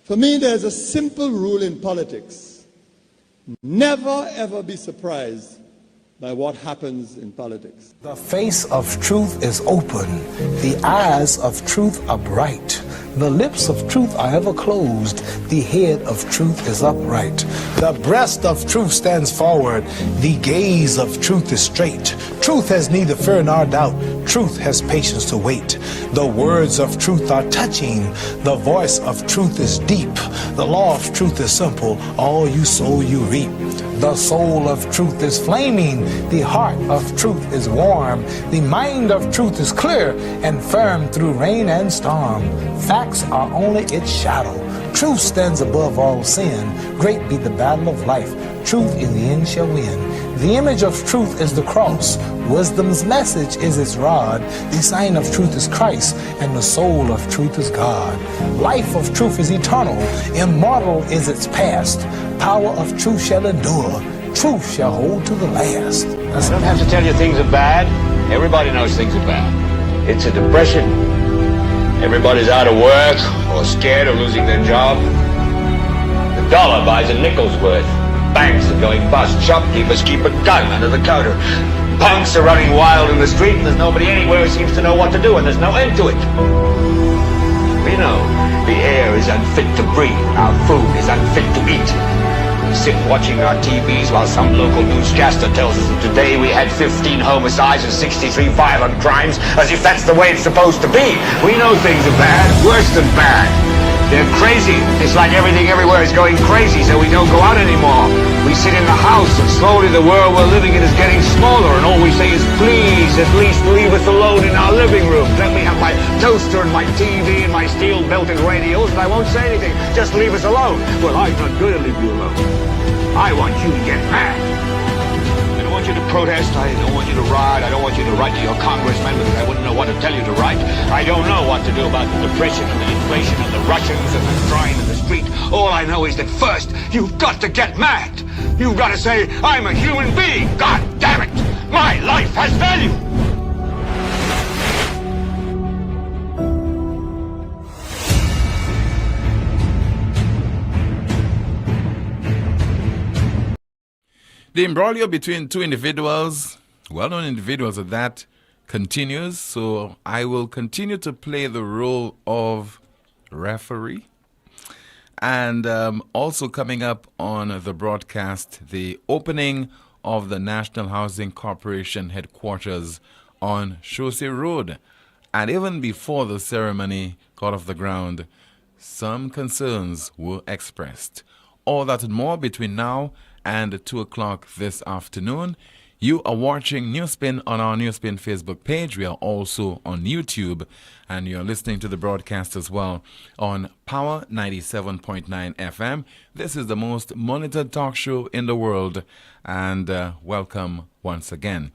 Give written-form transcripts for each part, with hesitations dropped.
For me, there's a simple rule in politics. Never, ever be surprised by what happens in politics. The face of truth is open. The eyes of truth are bright. The lips of truth are ever closed. The head of truth is upright. The breast of truth stands forward. The gaze of truth is straight. Truth has neither fear nor doubt. Truth has patience to wait. The words of truth are touching. The voice of truth is deep. The law of truth is simple. All you sow, you reap. The soul of truth is flaming. The heart of truth is warm. The mind of truth is clear and firm through rain and storm. Facts are only its shadow. Truth stands above all sin. Great be the battle of life. Truth in the end shall win. The image of truth is the cross. Wisdom's message is its rod. The sign of truth is Christ, and the soul of truth is God. Life of truth is eternal. Immortal is its past. Power of truth shall endure. Truth shall hold to the last. I don't have to tell you things are bad. Everybody knows things are bad. It's a depression. Everybody's out of work or scared of losing their job. The dollar buys a nickel's worth. Banks are going bust. Shopkeepers keep a gun under the counter. Punks are running wild in the street, and there's nobody anywhere who seems to know what to do, and there's no end to it. We know the air is unfit to breathe. Our food is unfit to eat. We sit watching our TVs while some local newscaster tells us that today we had 15 homicides and 63 violent crimes, as if that's the way it's supposed to be. We know things are bad, worse than bad. They're crazy. It's like everything everywhere is going crazy, so we don't go out anymore. We sit in the house, and slowly the world we're living in is getting smaller, and all we say is, please, at least leave us alone in our living room. Let me have my toaster and my TV and my steel-belted radios, and I won't say anything. Just leave us alone. Well, I'm not going to leave you alone. I want you to get mad. I don't want you to protest. I don't want you to riot. I don't want you to write to your congressman because I wouldn't know what to tell you to write. I don't know what to do about the depression and the inflation and the Russians and the crying in the street. All I know is that first, you've got to get mad. You've got to say, I'm a human being. God damn it. My life has value. The imbroglio between two individuals, well-known individuals at that, continues. So I will continue to play the role of referee. And also coming up on the broadcast, the opening of the National Housing Corporation headquarters on Chaussee Road. And even before the ceremony got off the ground, some concerns were expressed. All that and more between now and 2 o'clock this afternoon. You are watching NewsSpin on our NewsSpin Facebook page. We are also on YouTube, and you're listening to the broadcast as well on Power 97.9 FM. This is the most monitored talk show in the world, and welcome once again.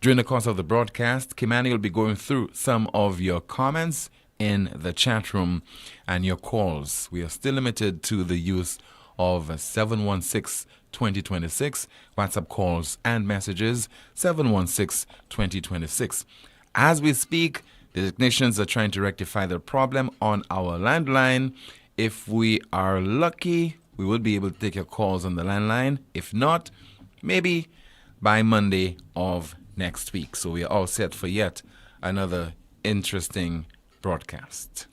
During the course of the broadcast, Kimani will be going through some of your comments in the chat room and your calls. We are still limited to the use of 716-2026, WhatsApp calls and messages, 716-2026. As we speak, the technicians are trying to rectify the problem on our landline. If we are lucky, we will be able to take your calls on the landline. If not, maybe by Monday of next week. So we are all set for yet another interesting broadcast.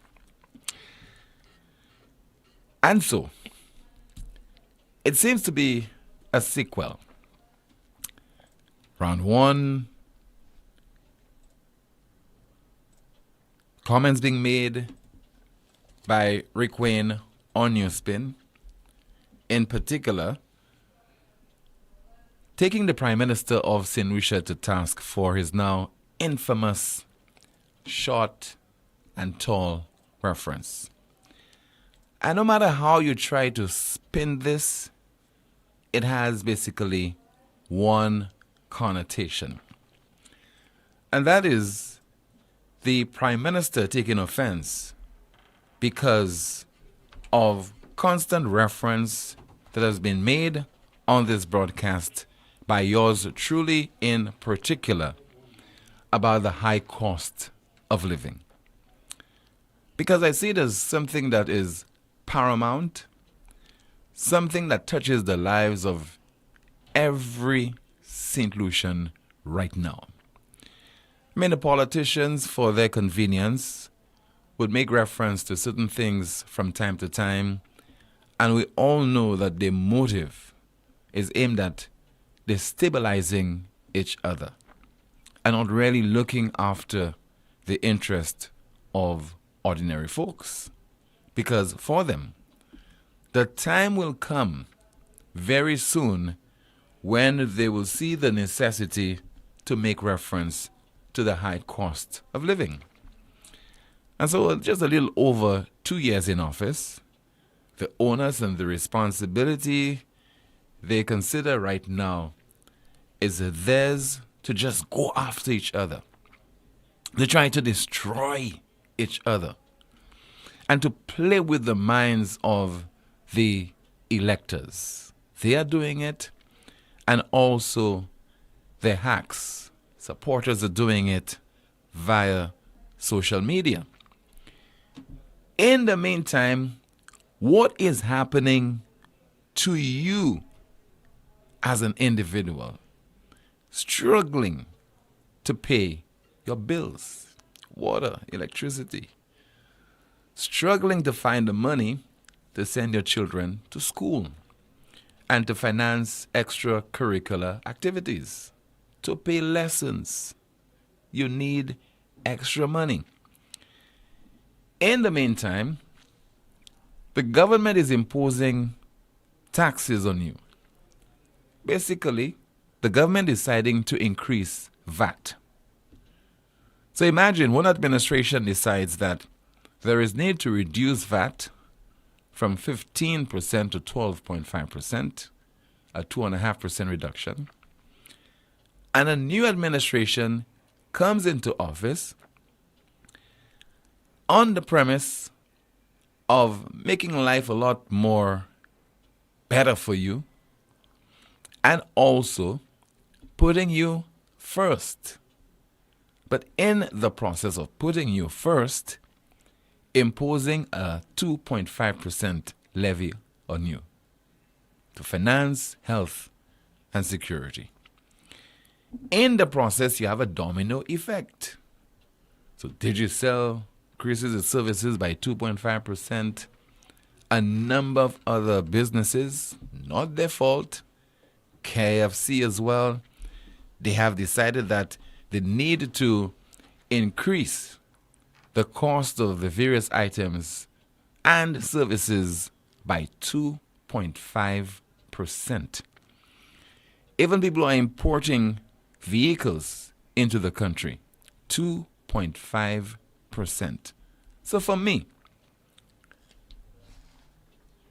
And so, it seems to be a sequel. Round one, comments being made by Rick Wayne on NewsSpin, in particular, taking the Prime Minister of St. Lucia to task for his now infamous short and tall reference. And no matter how you try to spin this, it has basically one connotation. And that is the Prime Minister taking offense because of constant reference that has been made on this broadcast by yours truly in particular about the high cost of living. Because I see it as something that is paramount, something that touches the lives of every St. Lucian right now. I mean, the politicians, for their convenience, would make reference to certain things from time to time, and we all know that their motive is aimed at destabilizing each other and not really looking after the interest of ordinary folks. Because for them, the time will come very soon when they will see the necessity to make reference to the high cost of living. And so just a little over 2 years in office, the onus and the responsibility they consider right now is theirs to just go after each other. They try to destroy each other and to play with the minds of the electors. They are doing it, and also the hacks, supporters are doing it via social media. In the meantime, what is happening to you as an individual struggling to pay your bills, water, electricity, struggling to find the money to send your children to school and to finance extracurricular activities, to pay lessons? You need extra money. In the meantime, the government is imposing taxes on you. Basically, the government is deciding to increase VAT. So imagine one administration decides that there is need to reduce VAT from 15% to 12.5%, a 2.5% reduction. And a new administration comes into office on the premise of making life a lot more better for you and also putting you first. But in the process of putting you first, imposing a 2.5% levy on you to finance health and security. In the process, you have a domino effect. So Digicel increases its services by 2.5%. A number of other businesses, not their fault, KFC as well, they have decided that they need to increase the cost of the various items and services by 2.5%. Even people are importing vehicles into the country, 2.5%. So for me,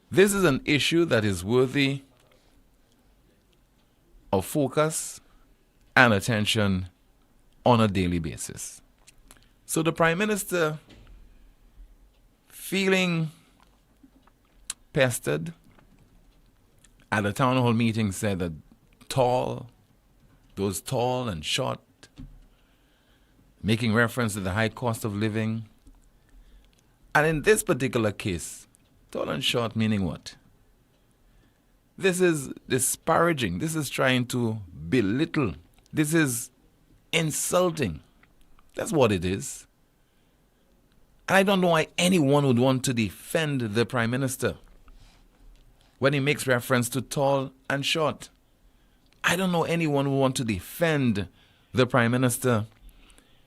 this is an issue that is worthy of focus and attention on a daily basis. So the Prime Minister, feeling pestered at a town hall meeting, said that those tall and short, making reference to the high cost of living. And in this particular case, tall and short meaning what? This is disparaging. This is trying to belittle. This is insulting. That's what it is. And I don't know why anyone would want to defend the Prime Minister when he makes reference to tall and short. I don't know anyone who would want to defend the Prime Minister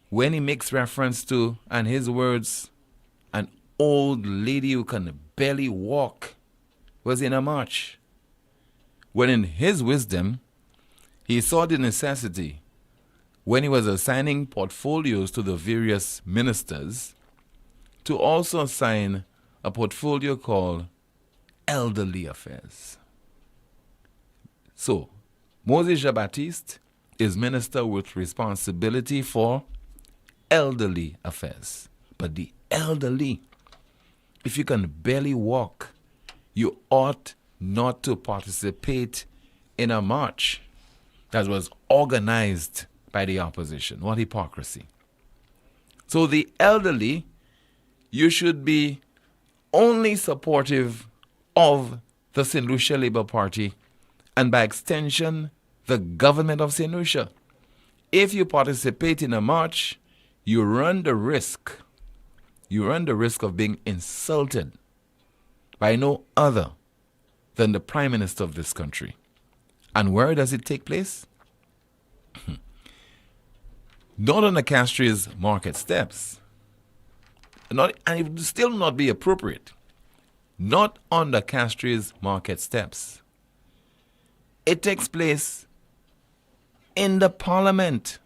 when he makes reference to, and his words, an old lady who can barely walk was in a march. When in his wisdom, he saw the necessity when he was assigning portfolios to the various ministers to also assign a portfolio called Elderly Affairs. So, Moses Jean-Baptiste is minister with responsibility for elderly affairs. But the elderly, if you can barely walk, you ought not to participate in a march that was organized by the opposition. What hypocrisy. So the elderly, you should be only supportive of the St. Lucia Labour Party and by extension, the government of St. Lucia. If you participate in a march, you run the risk of being insulted by no other than the Prime Minister of this country. And where does it take place? Not on the Castries market steps. And it would still not be appropriate. Not on the Castries market steps. It takes place in the Parliament,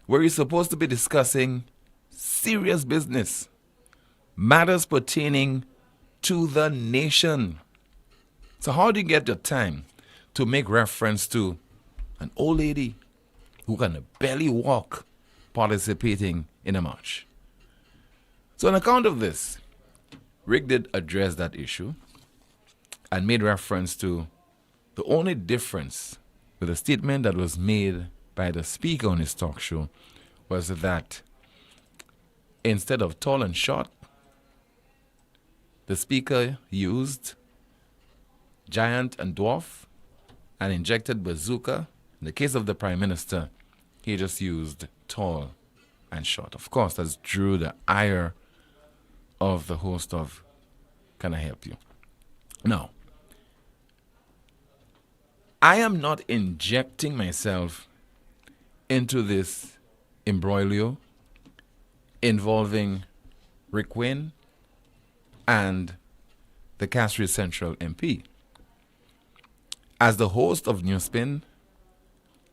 where you're supposed to be discussing serious business, matters pertaining to the nation. So how do you get the time to make reference to an old lady who can barely walk participating in a march? So on account of this, Rick did address that issue and made reference to the only difference with the statement that was made by the speaker on his talk show was that instead of tall and short, the speaker used giant and dwarf and injected bazooka. In the case of the Prime Minister, he just used tall and short. Of course, that drew the ire of the host of Can I Help You? Now, I am not injecting myself into this imbroglio involving Rick Wynne and the Castries Central MP. As the host of NewsSpin,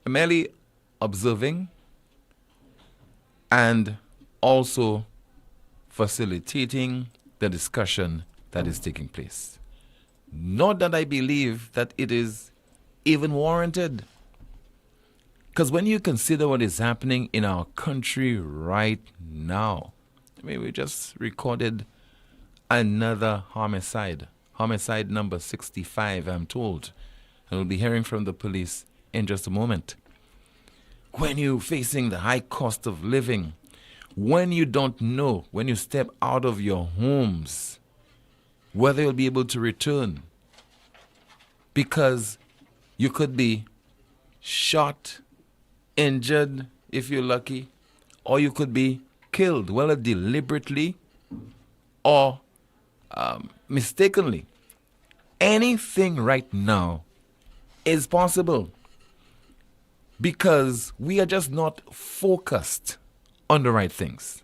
I'm merely observing and also facilitating the discussion that is taking place. Not that I believe that it is even warranted. Because when you consider what is happening in our country right now, I mean, we just recorded another homicide number 65, I'm told. And we'll be hearing from the police in just a moment. When you're facing the high cost of living, when you don't know, when you step out of your homes, whether you'll be able to return, because you could be shot, injured if you're lucky, or you could be killed, whether deliberately or mistakenly. Anything right now is possible because we are just not focused on the right things.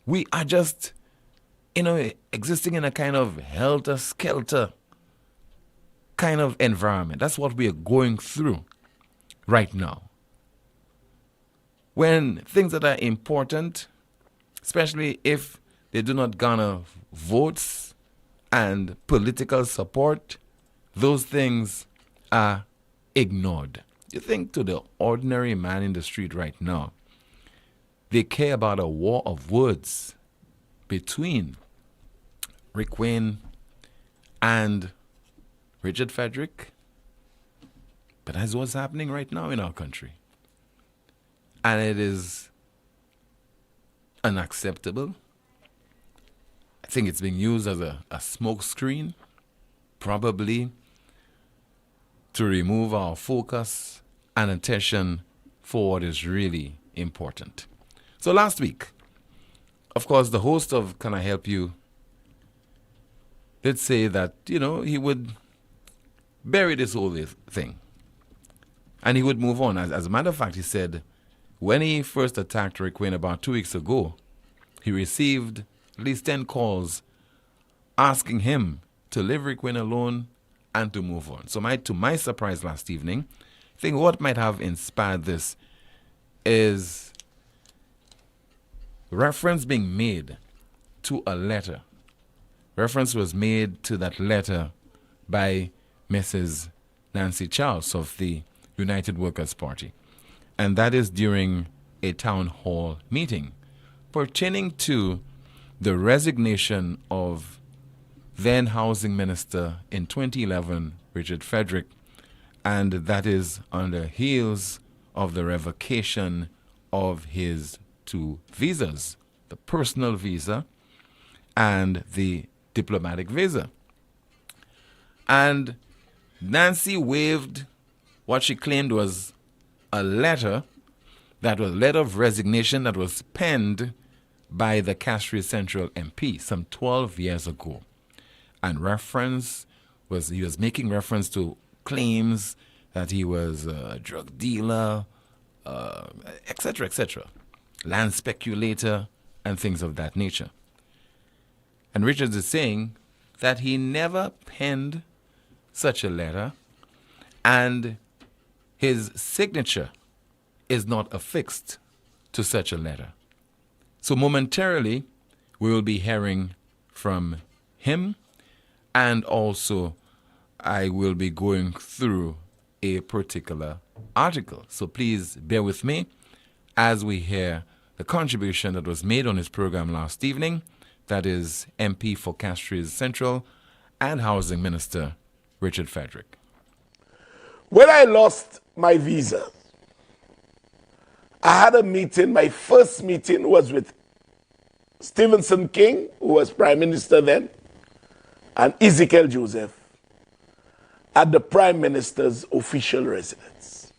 We are just, existing in a kind of helter-skelter kind of environment. That's what we are going through right now. When things that are important, especially if they do not garner votes and political support, those things are ignored. You think to the ordinary man in the street right now, they care about a war of words between Rick Wayne and Richard Frederick. But that's what's happening right now in our country. And it is unacceptable. I think it's being used as a smoke screen, probably to remove our focus and attention for what is really important. So last week, of course, the host of Can I Help You did say that, he would bury this whole thing. And he would move on. As a matter of fact, he said, when he first attacked Rick Wayne about 2 weeks ago, he received at least 10 calls asking him to leave Rick Wayne alone and to move on. So to my surprise last evening, I think what might have inspired this is reference being made to a letter. Reference was made to that letter by Mrs. Nancy Charles of the United Workers' Party. And that is during a town hall meeting pertaining to the resignation of then Housing Minister in 2011, Richard Frederick, and that is on the heels of the revocation of his 2 visas, the personal visa and the diplomatic visa. And Nancy waved what she claimed was a letter, that was a letter of resignation that was penned by the Castries Central MP some 12 years ago. And he was making reference to claims that he was a drug dealer, etc., etc., land speculator, and things of that nature. And Richards is saying that he never penned such a letter, and his signature is not affixed to such a letter. So momentarily, we will be hearing from him, and also I will be going through a particular article. So please bear with me as we hear the contribution that was made on his program last evening. That is MP for Castries Central and Housing Minister Richard Frederick. When I lost my visa, I had a meeting. My first meeting was with Stevenson King, who was Prime Minister then, and Ezekiel Joseph at the Prime Minister's official residence.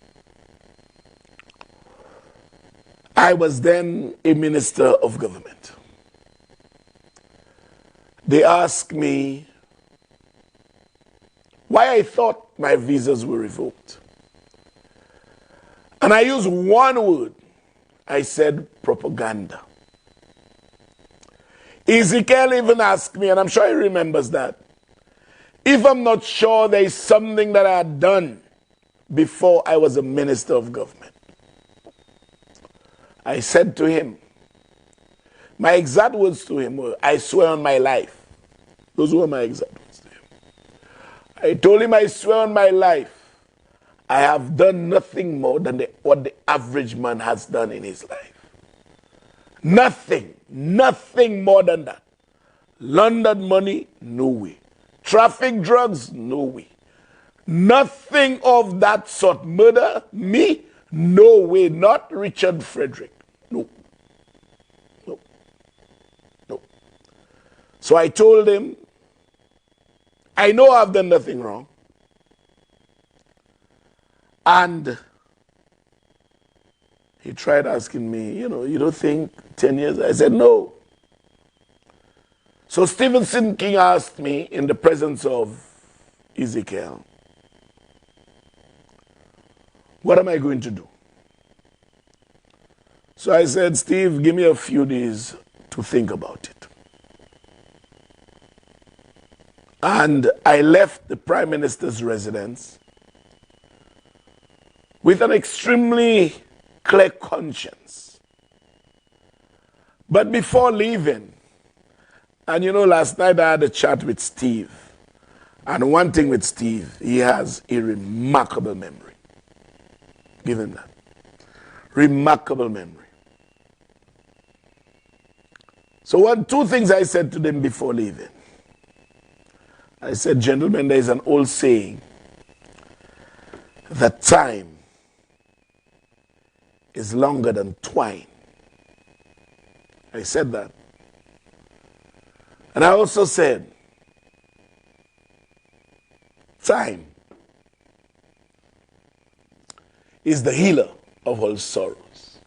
I was then a Minister of Government. They asked me why I thought my visas were revoked. And I used one word. I said propaganda. Ezekiel even asked me, and I'm sure he remembers that, if I'm not sure there is something that I had done before I was a Minister of Government. I said to him, my exact words to him were, I swear on my life. Those were my exact words to him. I told him, I swear on my life, I have done nothing more than what the average man has done in his life. Nothing more than that. Laundered money, no way. Traffic drugs, no way. Nothing of that sort. Murder, me, no way. Not Richard Frederick. No. So I told him, I know I've done nothing wrong. And he tried asking me, you don't think 10 years? I said, no. So Stevenson King asked me in the presence of Ezekiel, what am I going to do? So I said, Steve, give me a few days to think about it. And I left the Prime Minister's residence with an extremely clear conscience. But before leaving, and last night I had a chat with Steve. And one thing with Steve, he has a remarkable memory. Give him that. Remarkable memory. So two things I said to them before leaving. I said, gentlemen, there is an old saying that time is longer than twine. I said that. And I also said, time is the healer of all sorrows.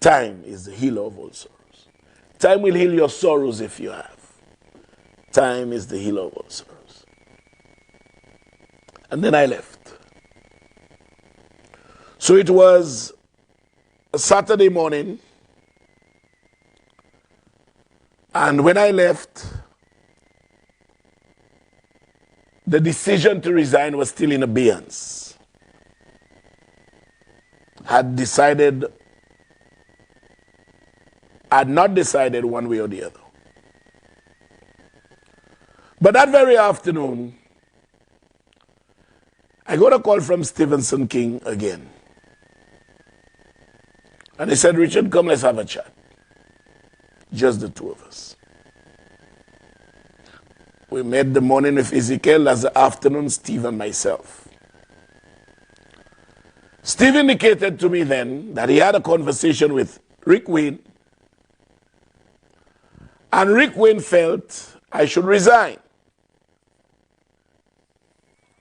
Time is the healer of all sorrows. Time will heal your sorrows if you have. Time is the healer of all sorrows. And then I left. So it was a Saturday morning. And when I left, the decision to resign was still in abeyance. Had not decided one way or the other. But that very afternoon, I got a call from Stevenson King again. And he said, Richard, come, let's have a chat. Just the two of us. We met the morning with Ezekiel, as the afternoon, Steve and myself. Steve indicated to me then that he had a conversation with Rick Wayne And Rick Wayne felt I should resign.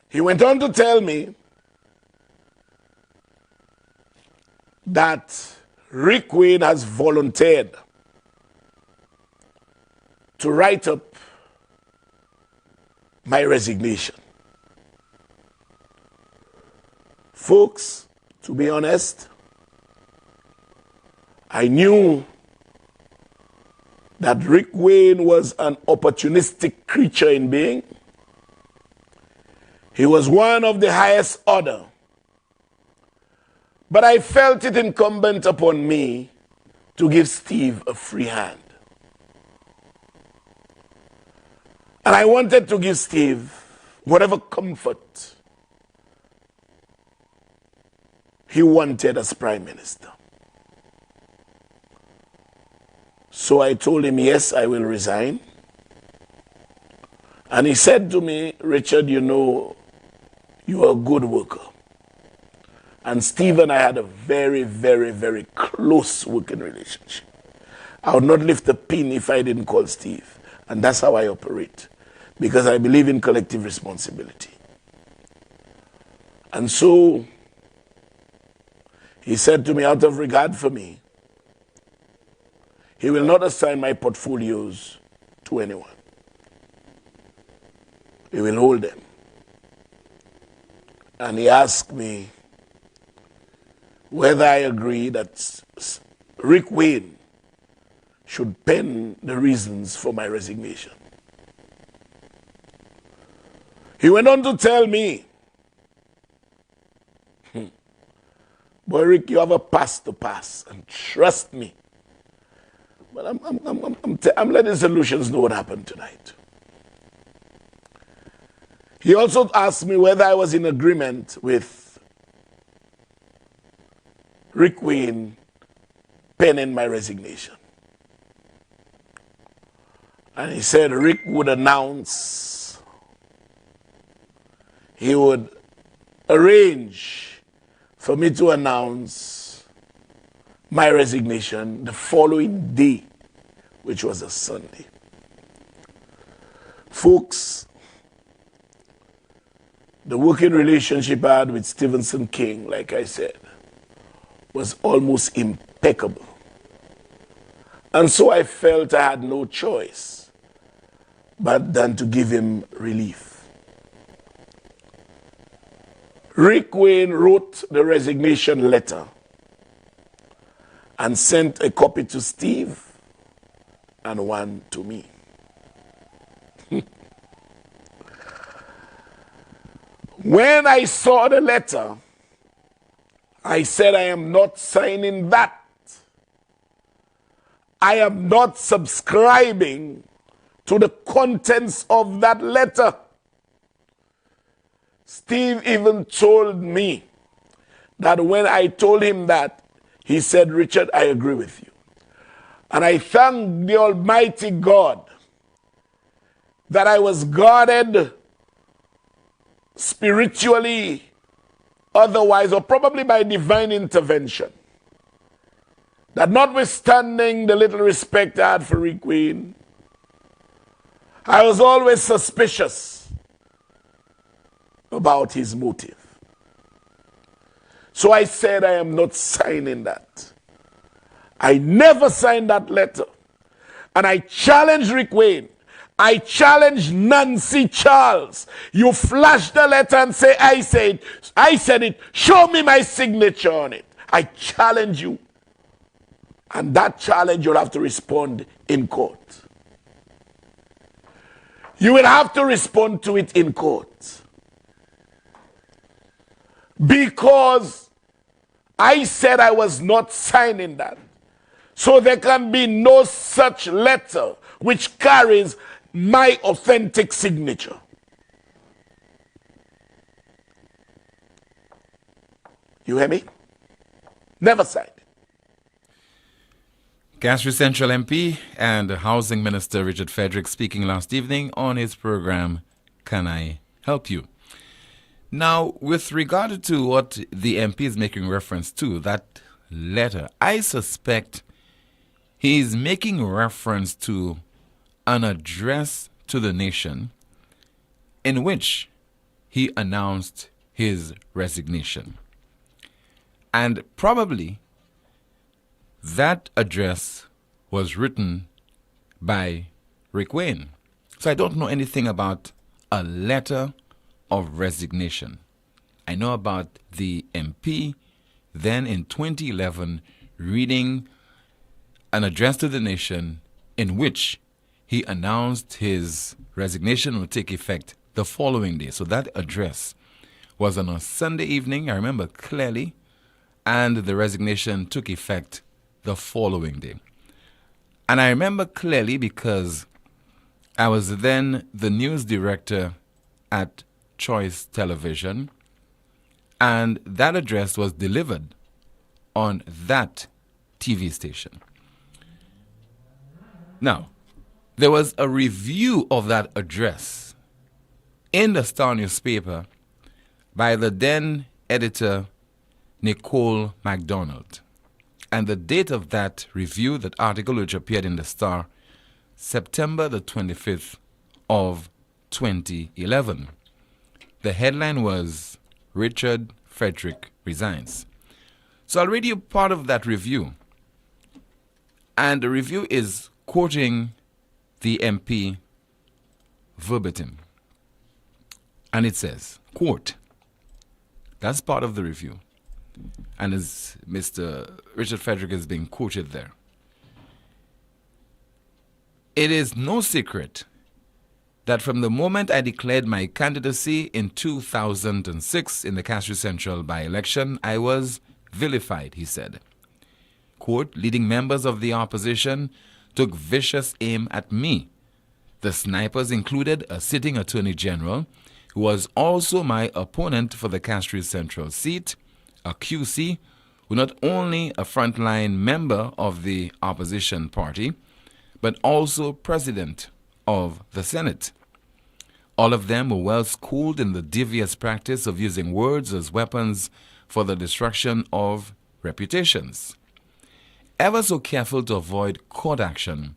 He went on to tell me that Rick Wayne has volunteered to write up my resignation. Folks, to be honest, I knew that Rick Wayne was an opportunistic creature in being. He was one of the highest order. But I felt it incumbent upon me to give Steve a free hand. And I wanted to give Steve whatever comfort he wanted as Prime Minister. So I told him, yes, I will resign. And he said to me, Richard, you know, you are a good worker. And Steve and I had a very, very, very close working relationship. I would not lift a pin if I didn't call Steve. And that's how I operate, because I believe in collective responsibility. And so he said to me, out of regard for me, he will not assign my portfolios to anyone. He will hold them. And he asked me whether I agree that Rick Wayne should pen the reasons for my resignation. He went on to tell me, boy, Rick, you have a past to pass, and trust me. But I'm letting solutions know what happened tonight. He also asked me whether I was in agreement with Rick Wayne penning my resignation. And he said Rick would announce, he would arrange for me to announce my resignation the following day, which was a Sunday. Folks, the working relationship I had with Stevenson King, like I said, was almost impeccable. And so I felt I had no choice but than to give him relief. Rick Wayne wrote the resignation letter and sent a copy to Steve and one to me. When I saw the letter, I said, I am not signing that. I am not subscribing to the contents of that letter. Steve even told me that when I told him that, he said, Richard, I agree with you. And I thank the Almighty God that I was guarded spiritually, otherwise, or probably by divine intervention. That notwithstanding the little respect I had for Rick Wayne, I was always suspicious about his motive. So I said, I am not signing that. I never signed that letter. And I challenged Rick Wayne. I challenged Nancy Charles. You flash the letter and say, I said it. Show me my signature on it. I challenge you. And that challenge you'll have to respond in court. You will have to respond to it in court. Because I said I was not signing that. So there can be no such letter which carries my authentic signature. You hear me? Never signed. Castries Central MP and Housing Minister Richard Frederick speaking last evening on his program, Can I Help You? Now, with regard to what the MP is making reference to, that letter, I suspect he is making reference to an address to the nation in which he announced his resignation. And probably that address was written by Rick Wayne. So I don't know anything about a letter of resignation. I know about the MP then in 2011 reading an address to the nation in which he announced his resignation would take effect the following day. So that address was on a Sunday evening, I remember clearly, and the resignation took effect the following day. And I remember clearly because I was then the news director at Choice Television, and that address was delivered on that TV station. Now, there was a review of that address in the Star newspaper by the then editor Nicole MacDonald. And the date of that review, that article which appeared in the Star, September the 25th of 2011. The headline was, Richard Frederick Resigns. So I'll read you part of that review. And the review is quoting the MP verbatim. And it says, quote, that's part of the review. And as Mr. Richard Frederick is being quoted there. It is no secret that from the moment I declared my candidacy in 2006 in the Castries Central by-election, I was vilified, he said. Quote, leading members of the opposition took vicious aim at me. The snipers included a sitting attorney general, who was also my opponent for the Castries Central seat, a QC, who not only a frontline member of the opposition party, but also president of the Senate. All of them were well schooled in the devious practice of using words as weapons for the destruction of reputations. Ever so careful to avoid court action,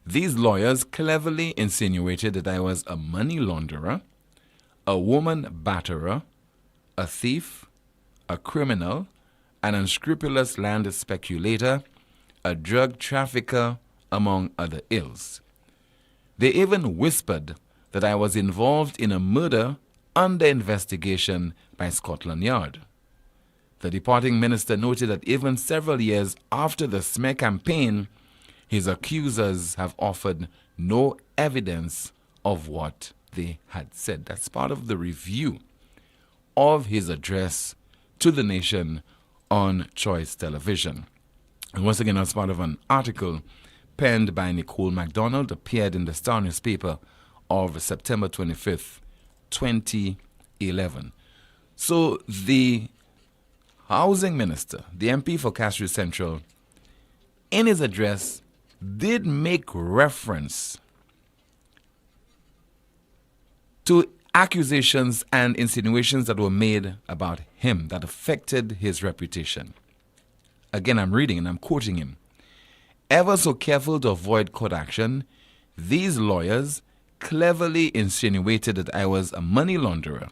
these lawyers cleverly insinuated that I was a money launderer, a woman batterer, a thief, a criminal, an unscrupulous land speculator, a drug trafficker, among other ills. They even whispered that I was involved in a murder under investigation by Scotland Yard. The departing minister noted that even several years after the smear campaign, his accusers have offered no evidence of what they had said. That's part of the review of his address to the nation on Choice Television. And once again, as part of an article penned by Nicole MacDonald, appeared in the Star newspaper of September 25th, 2011. So the housing minister, the MP for Castries Central, in his address did make reference to accusations and insinuations that were made about him that affected his reputation. Again, I'm reading and I'm quoting him. Ever so careful to avoid court action, these lawyers cleverly insinuated that I was a money launderer,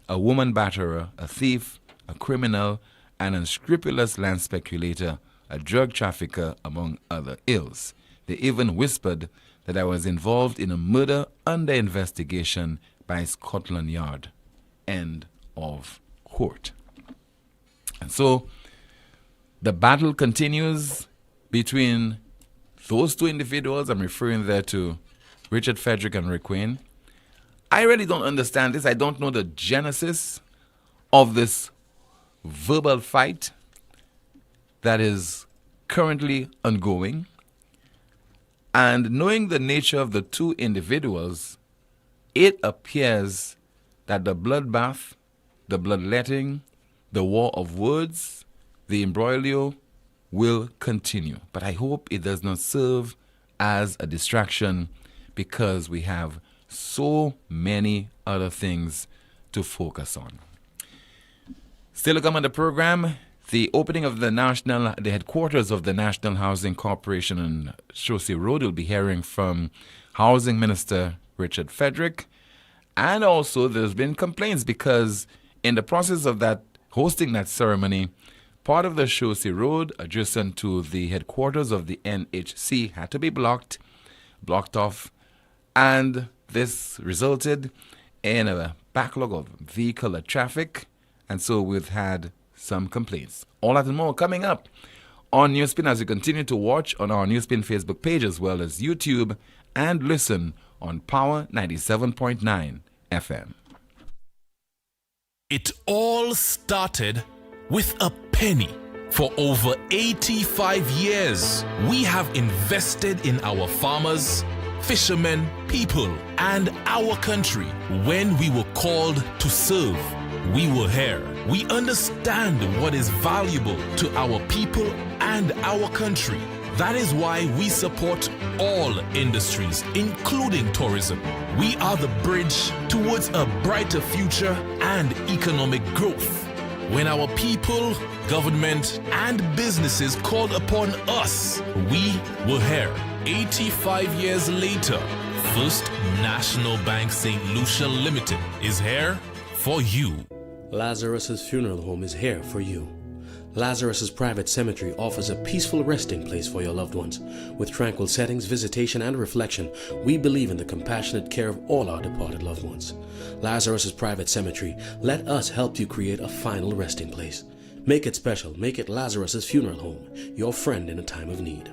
a woman batterer, a thief, a criminal, an unscrupulous land speculator, a drug trafficker, among other ills. They even whispered that I was involved in a murder under investigation by Scotland Yard. End of quote. And so the battle continues between those two individuals. I'm referring there to Richard Frederick and Rick Wayne. I really don't understand this. I don't know the genesis of this verbal fight that is currently ongoing. And knowing the nature of the two individuals, it appears that the bloodbath, the bloodletting, the war of words, the imbroglio will continue. But I hope it does not serve as a distraction, because we have so many other things to focus on. Still to come on the program, the opening of the headquarters of the National Housing Corporation on Chaussee Road. We'll be hearing from Housing Minister Richard Frederick. And also there's been complaints because in the process of that hosting that ceremony, part of the Chaussee Road adjacent to the headquarters of the NHC had to be blocked off, and this resulted in a backlog of vehicular traffic, and so we've had some complaints. All that and more coming up on NewsSpin as you continue to watch on our NewsSpin Facebook page as well as YouTube and listen on Power 97.9 FM. It all started with a penny. For over 85 years, we have invested in our farmers, fishermen, people, and our country. When we were called to serve, we were here. We understand what is valuable to our people and our country. That is why we support all industries, including tourism. We are the bridge towards a brighter future and economic growth. When our people, government, and businesses called upon us, we were here. 85 years later, First National Bank St. Lucia Limited is here for you. Lazarus's Funeral Home is here for you. Lazarus's Private Cemetery offers a peaceful resting place for your loved ones. With tranquil settings, visitation, and reflection, we believe in the compassionate care of all our departed loved ones. Lazarus's Private Cemetery, let us help you create a final resting place. Make it special. Make it Lazarus's Funeral Home, your friend in a time of need.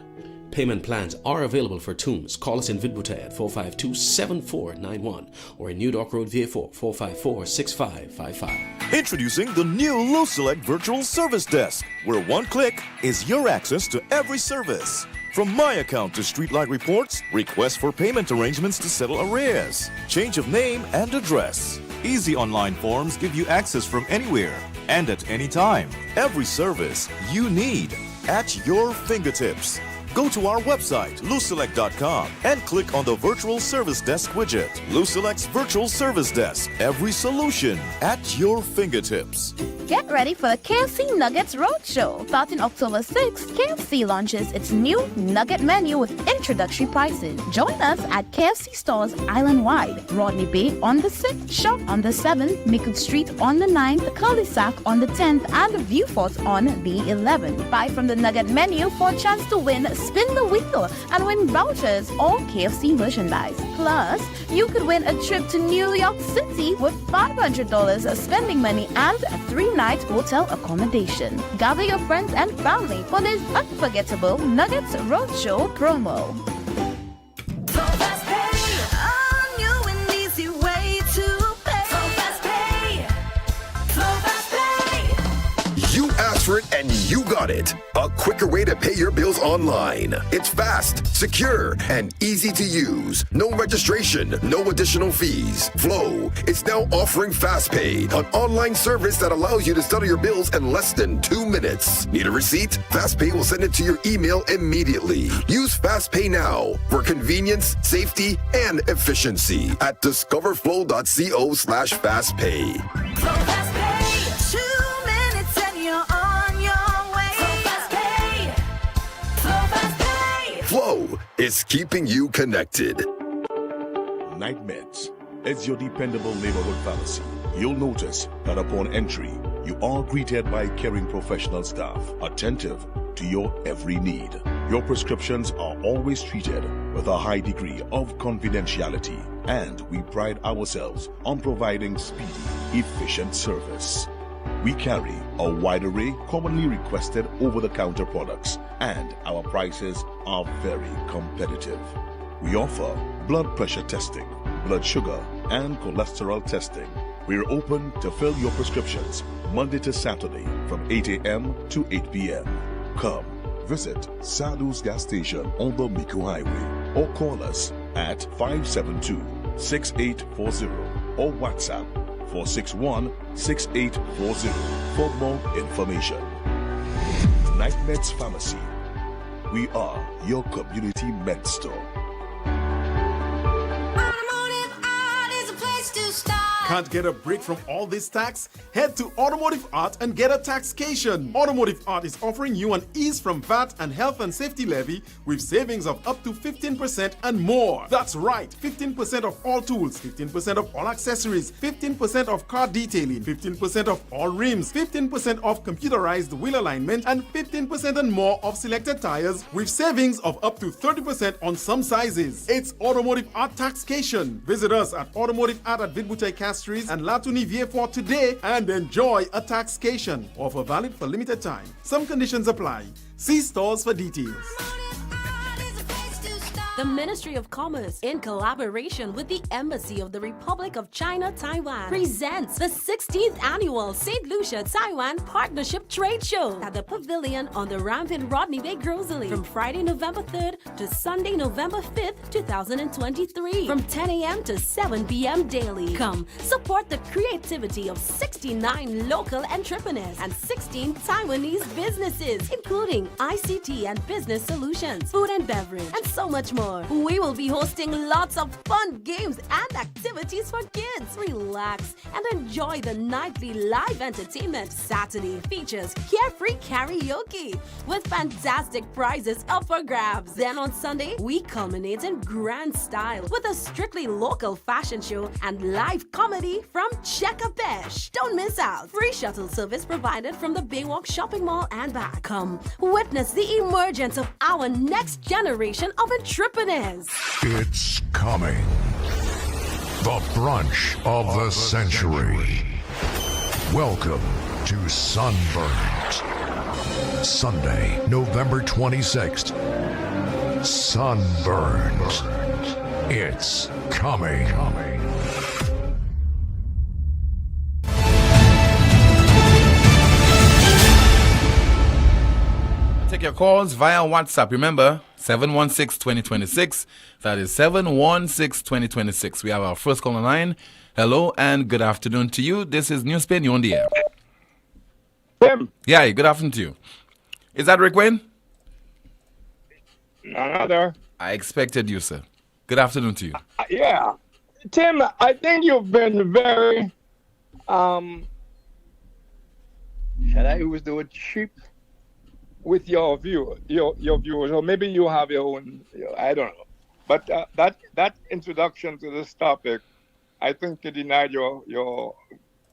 Payment plans are available for tombs. Call us in Vidbuta at 452-7491 or in New Dock Road, VA4, 454-6555. Introducing the new LuSelect Virtual Service Desk, where one click is your access to every service. From My Account to Streetlight reports, requests for payment arrangements to settle arrears, change of name and address. Easy online forms give you access from anywhere and at any time. Every service you need at your fingertips. Go to our website, luselect.com, and click on the Virtual Service Desk widget. LuSelect's Virtual Service Desk. Every solution at your fingertips. Get ready for the KFC Nuggets Roadshow. Starting October 6th, KFC launches its new Nugget menu with introductory prices. Join us at KFC stores island-wide. Rodney Bay on the 6th, Shop on the 7th, Mickle Street on the 9th, Cul-de-sac on the 10th, and View Fort on the 11th. Buy from the Nugget menu for a chance to win Spin the Wheel and win vouchers or KFC merchandise. Plus, you could win a trip to New York City with $500 of spending money and a 3-night hotel accommodation. Gather your friends and family for this unforgettable Nuggets Roadshow promo. You asked for it and you got it. A quicker way to pay your bills online. It's fast, secure, and easy to use. No registration, no additional fees. Flow is now offering FastPay, an online service that allows you to settle your bills in less than 2 minutes. Need a receipt? FastPay will send it to your email immediately. Use FastPay now for convenience, safety, and efficiency at discoverflow.co/fastpay. Flow is keeping you connected. Night Meds is your dependable neighborhood pharmacy. You'll notice that upon entry, you are greeted by caring professional staff, attentive to your every need. Your prescriptions are always treated with a high degree of confidentiality, and we pride ourselves on providing speedy, efficient service. We carry a wide array commonly requested over-the-counter products, and our prices are very competitive. We offer blood pressure testing, blood sugar, and cholesterol testing. We're open to fill your prescriptions Monday to Saturday from 8 a.m. to 8 p.m. Come visit Sadu's gas station on the Miku Highway or call us at 572-6840 or WhatsApp 461-6840 for more information. Night Meds Pharmacy. We are your community med store. Automotive art is a place to start. Can't get a break from all this tax? Head to Automotive Art and get a taxcation. Automotive Art is offering you an ease from VAT and health and safety levy with savings of up to 15% and more. That's right, 15% of all tools, 15% of all accessories, 15% of car detailing, 15% of all rims, 15% off computerized wheel alignment, and 15% and more of selected tires with savings of up to 30% on some sizes. It's Automotive Art Taxcation. Visit us at Automotive Art at Vidbutey Castries and Latuni Vieux today and enjoy a taxcation. Offer valid for limited time. Some conditions apply. See stores for details. The Ministry of Commerce, in collaboration with the Embassy of the Republic of China, Taiwan, presents the 16th Annual St. Lucia, Taiwan Partnership Trade Show at the Pavilion on the ramp in Rodney Bay, Grosley, from Friday, November 3rd to Sunday, November 5th, 2023, from 10 a.m. to 7 p.m. daily. Come, support the creativity of 69 local entrepreneurs and 16 Taiwanese businesses, including ICT and business solutions, food and beverage, and so much more. We will be hosting lots of fun games and activities for kids. Relax and enjoy the nightly live entertainment. Saturday features carefree karaoke with fantastic prizes up for grabs. Then on Sunday, we culminate in grand style with a strictly local fashion show and live comedy from Chekapesh. Don't miss out. Free shuttle service provided from the Baywalk Shopping Mall and back. Come, witness the emergence of our next generation of entrepreneurs. It's coming. The brunch of the century. Welcome to Sunburnt. Sunday, November 26th. Sunburnt. It's coming. Take your calls via WhatsApp. Remember, 716-2026. That is 716-2026. We have our first call on line. Hello and good afternoon to you. This is NewsSpin. You're on the air. Tim. Yeah, good afternoon to you. Is that Rick Wayne? Another. I expected you, sir. Good afternoon to you. Yeah. Tim, I think you've been very, shall I use the word cheap? With your viewers, or maybe you have your own, I don't know. But that introduction to this topic, I think you denied your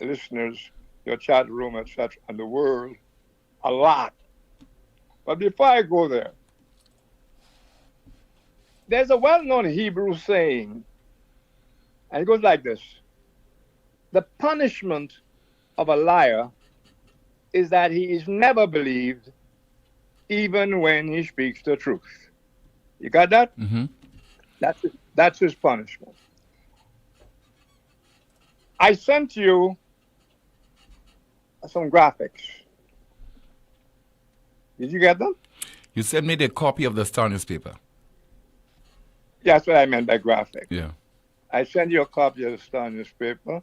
listeners, your chat room, etc., and the world a lot. But before I go there, there's a well-known Hebrew saying, and it goes like this: the punishment of a liar is that he is never believed even when he speaks the truth. You got that? Mm-hmm. That's his punishment. I sent you some graphics. Did you get them? You sent me the copy of the Star newspaper. Yeah, that's what I meant by graphic. Yeah. I sent you a copy of the Star newspaper,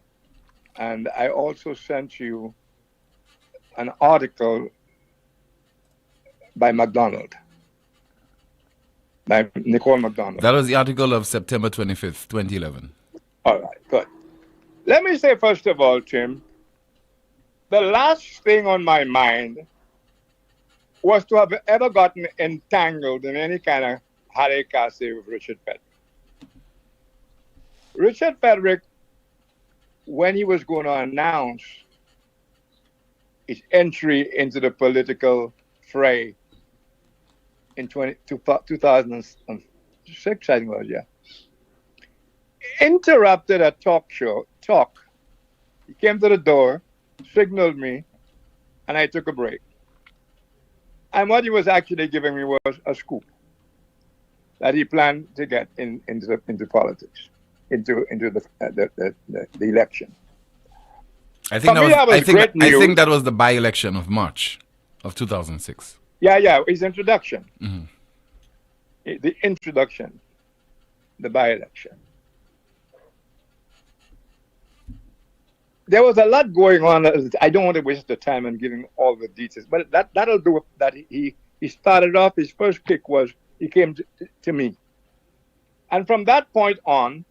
and I also sent you an article by McDonald, by Nicole McDonald. That was the article of September 25th, 2011. All right, good. Let me say, first of all, Tim, the last thing on my mind was to have ever gotten entangled in any kind of hare-kase with Richard Fedrick. Richard Fedrick, when he was going to announce his entry into the political fray in 2006, I think it was, yeah, interrupted a talk. He came to the door, signaled me, and I took a break. And what he was actually giving me was a scoop that he planned to get into politics, into the election. I think that was the by-election of March of 2006. Yeah, his introduction. Mm-hmm. The introduction, the by-election. There was a lot going on. I don't want to waste the time in giving all the details, but that'll do. That he started off, his first kick was he came to me. And from that point on,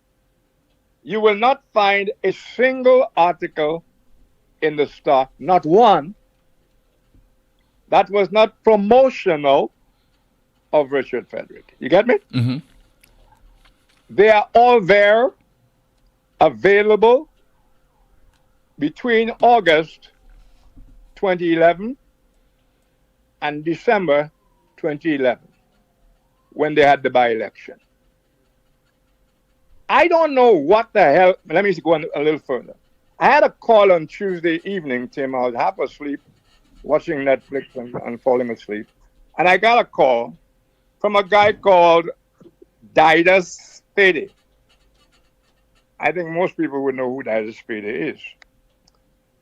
you will not find a single article in the Star, not one, that was not promotional of Richard Frederick. You get me? Mm-hmm. They are all there, available between August 2011 and December 2011, when they had the by-election. I don't know what the hell. Let me go a little further. I had a call on Tuesday evening, Tim. I was half asleep, watching Netflix and falling asleep. And I got a call from a guy called Didas Spade. I think most people would know who Didas Spade is.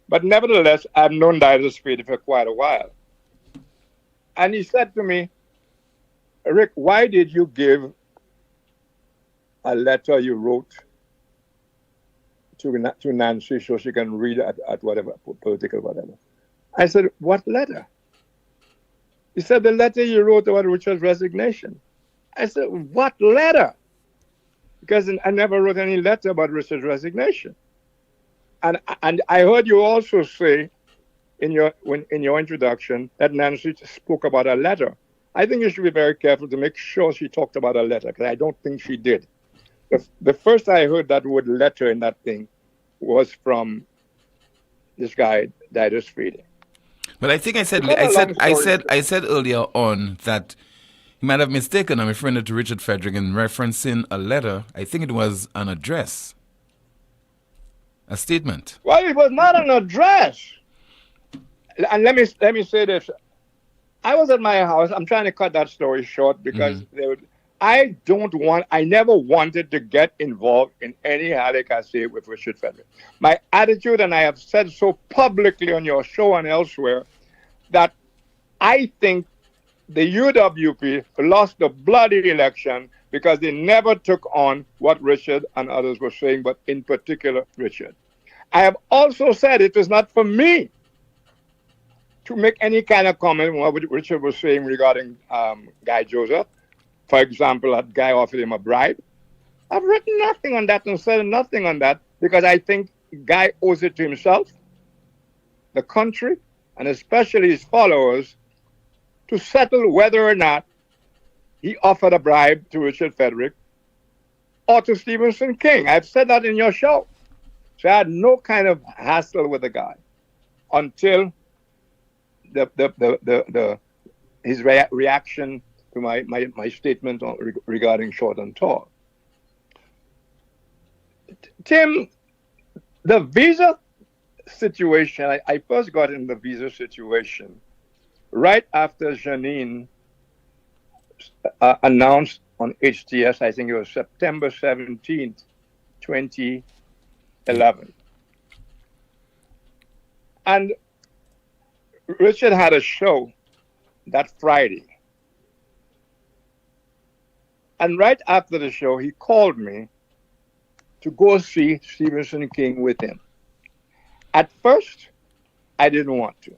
But nevertheless, I've known Didas Spade for quite a while. And he said to me, Rick, why did you give a letter you wrote to Nancy so she can read at whatever, political whatever? I said, what letter? He said, the letter you wrote about Richard's resignation. I said, what letter? Because I never wrote any letter about Richard's resignation. And I heard you also say in your introduction that Nancy spoke about a letter. I think you should be very careful to make sure she talked about a letter, because I don't think she did. The first I heard that word letter in that thing was from this guy, Didas Spade. But I think I said earlier on that he might have mistaken. I'm referring to Richard Frederick in referencing a letter. I think it was an address, a statement. Well, it was not an address. And let me say this: I was at my house. I'm trying to cut that story short because I never wanted to get involved in any halakhase with Richard Frederick. My attitude, and I have said so publicly on your show and elsewhere, that I think the UWP lost the bloody election because they never took on what Richard and others were saying, but in particular, Richard. I have also said it was not for me to make any kind of comment on what Richard was saying regarding Guy Joseph. For example, that guy offered him a bribe. I've written nothing on that and said nothing on that because I think Guy owes it to himself, the country, and especially his followers to settle whether or not he offered a bribe to Richard Frederick or to Stephenson King. I've said that in your show. So I had no kind of hassle with the guy until his reaction to my statement regarding short and tall. Tim, the visa situation, I first got in the visa situation right after Janine announced on HTS, I think it was September 17th, 2011. And Richard had a show that Friday. And right after the show, he called me to go see Stephenson King with him. At first, I didn't want to.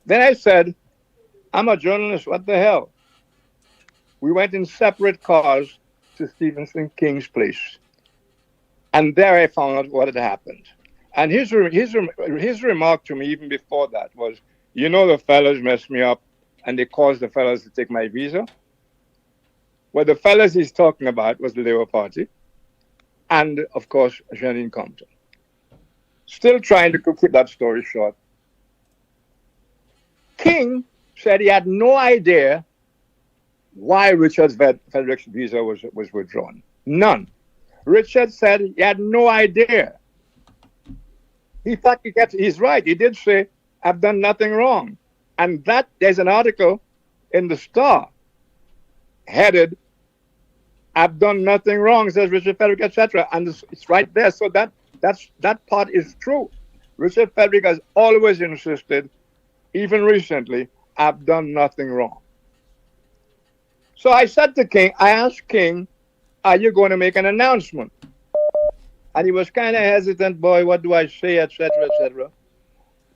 Then I said, I'm a journalist, what the hell? We went in separate cars to Stephenson King's place. And there I found out what had happened. And his remark to me even before that was, you know, the fellas messed me up and they caused the fellas to take my visa. Well, the fellas he's talking about was the Labour Party and, of course, Janine Compton. Still trying to keep that story short. King said he had no idea why Richard Frederick's visa was withdrawn. None. Richard said he had no idea. He thought he's right. He did say, I've done nothing wrong. And that there's an article in the Star headed, I've done nothing wrong, says Richard Frederick, etc. And it's right there. So that part is true. Richard Frederick has always insisted, even recently, I've done nothing wrong. So I said to King, I asked King, are you going to make an announcement? And he was kind of hesitant, boy, what do I say, etc., etc.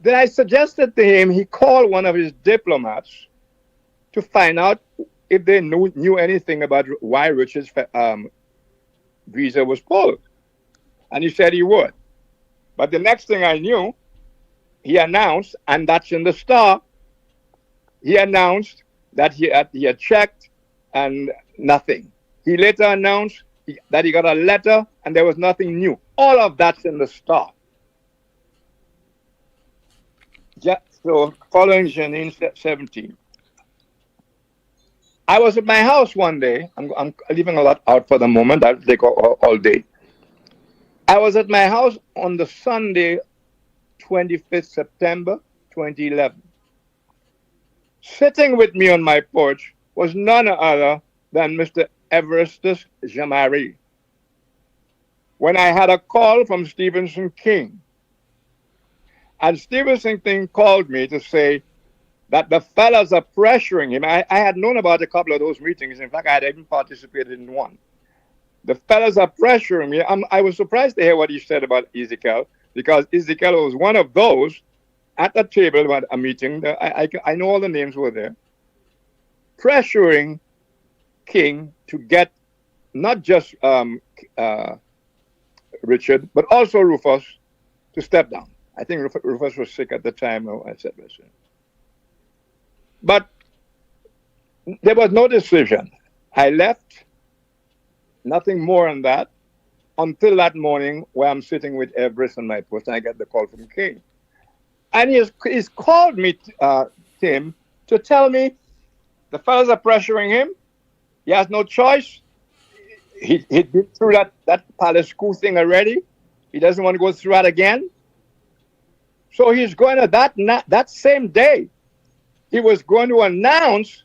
Then I suggested to him he call one of his diplomats to find out if they knew anything about why Richard's visa was pulled. And he said he would. But the next thing I knew, he announced, and that's in the Star, he announced that he had checked and nothing. He later announced that he got a letter and there was nothing new. All of that's in the Star. So following Janine 17. I was at my house one day. I'm leaving a lot out for the moment. I'll take all day. I was at my house on the Sunday, 25th September 2011. Sitting with me on my porch was none other than Mr. Everestus Jamari. When I had a call from Stevenson King, and Stevenson King called me to say that the fellas are pressuring him. I had known about a couple of those meetings. In fact, I had even participated in one. The fellas are pressuring me. I was surprised to hear what he said about Ezekiel, because Ezekiel was one of those at the table at a meeting. I know all the names were there, pressuring King to get not just Richard, but also Rufus to step down. I think Rufus was sick at the time, etc. But there was no decision. I left, nothing more than that, until that morning where I'm sitting with Everest on my post and I get the call from King. And he's called me, Tim, to tell me the fellas are pressuring him. He has no choice. He'd been through that palace school thing already. He doesn't want to go through that again. So he's going to, that same day, he was going to announce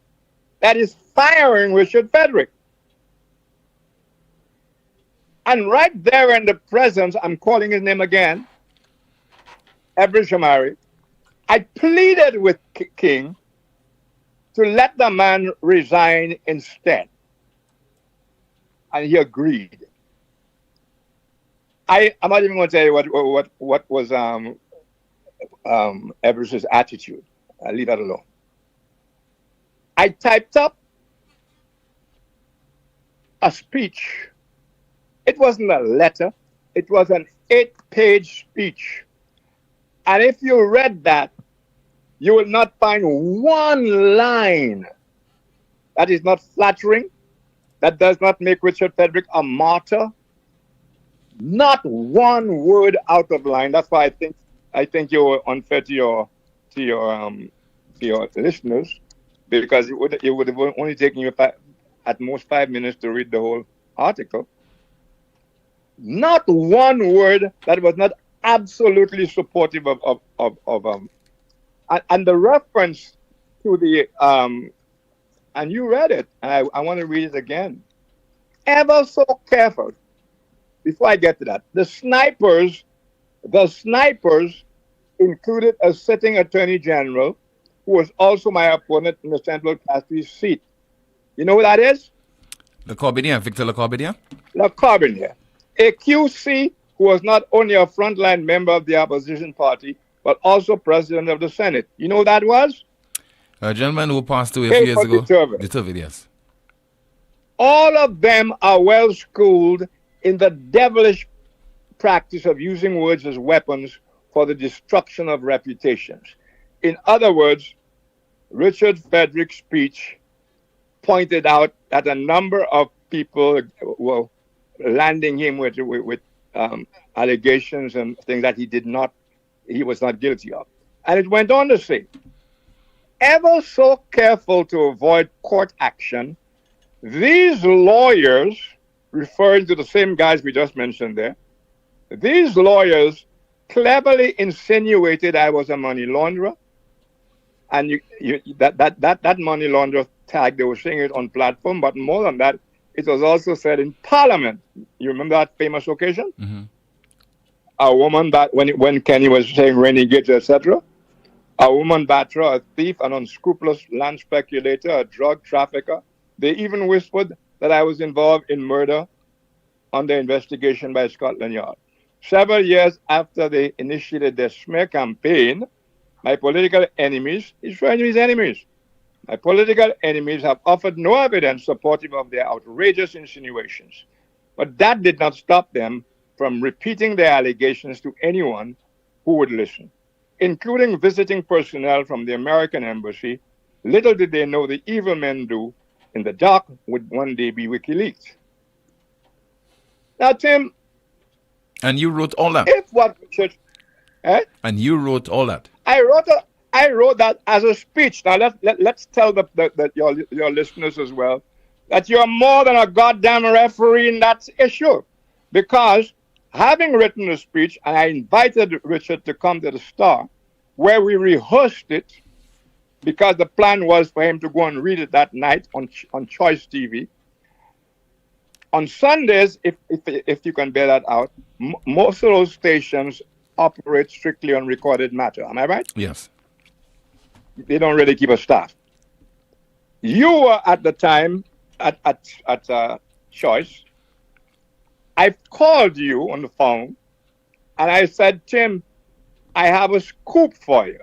that he's firing Richard Frederick. And right there in the presence, I'm calling his name again, Everett Jamari, I pleaded with King to let the man resign instead. And he agreed. I'm not even going to tell you what was Everett's attitude. I'll leave that alone. I typed up a speech. It wasn't a letter. It was an 8-page speech. And if you read that, you will not find one line that is not flattering, that does not make Richard Frederick a martyr. Not one word out of line. That's why I think you're unfair to your listeners, because it would have only taken you at most 5 minutes to read the whole article. Not one word that was not absolutely supportive of and the reference to the and you read it, and I want to read it again. Ever so careful. Before I get to that, the snipers included a sitting attorney general who was also my opponent in the Central Caste seat. You know who that is? Le Corbière, Victor Le Corbière? Le Corbière. A QC who was not only a frontline member of the opposition party, but also president of the Senate. You know who that was? A gentleman who passed away a few years ago. Deturville, yes. All of them are well schooled in the devilish practice of using words as weapons for the destruction of reputations. In other words, Richard Frederick's speech pointed out that a number of people were landing him with allegations and things that he was not guilty of. And it went on to say, ever so careful to avoid court action, these lawyers, referring to the same guys we just mentioned there, these lawyers cleverly insinuated I was a money launderer. And that money launderer tag, they were saying it on platform, but more than that, it was also said in Parliament. You remember that famous occasion? Mm-hmm. A woman that, when Kenny was saying renegade, etc., a woman batterer, a thief, an unscrupulous land speculator, a drug trafficker. They even whispered that I was involved in murder under investigation by Scotland Yard. Several years after they initiated their smear campaign, my political enemies, his enemies, my political enemies have offered no evidence supportive of their outrageous insinuations. But that did not stop them from repeating their allegations to anyone who would listen, including visiting personnel from the American embassy. Little did they know the evil men do in the dark would one day be WikiLeaks. Now, Tim. And you wrote all that. If what Richard, And you wrote all that. I wrote that as a speech. Now let's tell your listeners as well that you're more than a goddamn referee in that issue, because having written a speech, and I invited Richard to come to the Star, where we rehearsed it, because the plan was for him to go and read it that night on Choice TV. On Sundays, if you can bear that out, most of those stations operate strictly on recorded matter. Am I right? Yes. They don't really keep a staff. You were at the time at Choice. I called you on the phone, and I said, Tim, I have a scoop for you.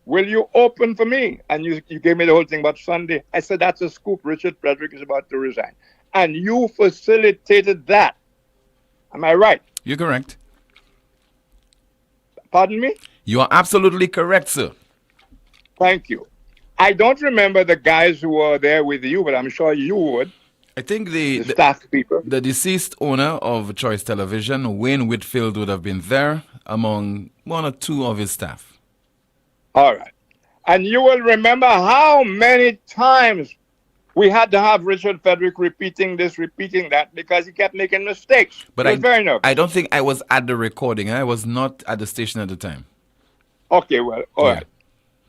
Will you open for me? And you gave me the whole thing about Sunday. I said, that's a scoop. Richard Frederick is about to resign. And you facilitated that. Am I right? You're correct. Pardon me? You are absolutely correct, sir. Thank you. I don't remember the guys who were there with you, but I'm sure you would. I think the staff people. The deceased owner of Choice Television, Wayne Whitfield, would have been there among one or two of his staff. All right. And you will remember how many times we had to have Richard Frederick repeating this, repeating that, because he kept making mistakes. But I don't think I was at the recording. I was not at the station at the time. Okay, well, all right.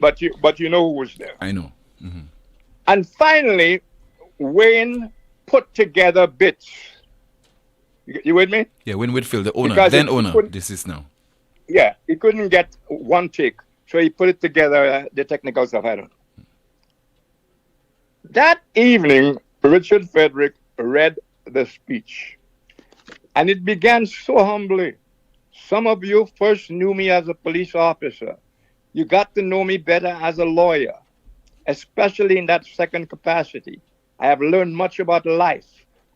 But you know who was there. I know. Mm-hmm. And finally, Wayne put together bits. You with me? Yeah, Wayne Whitfield, the owner, Because then owner. This is now. Yeah, he couldn't get one take, so he put it together, the technical stuff, I don't know. That evening, Richard Frederick read the speech, and it began so humbly. Some of you first knew me as a police officer. You got to know me better as a lawyer, especially in that second capacity. I have learned much about life.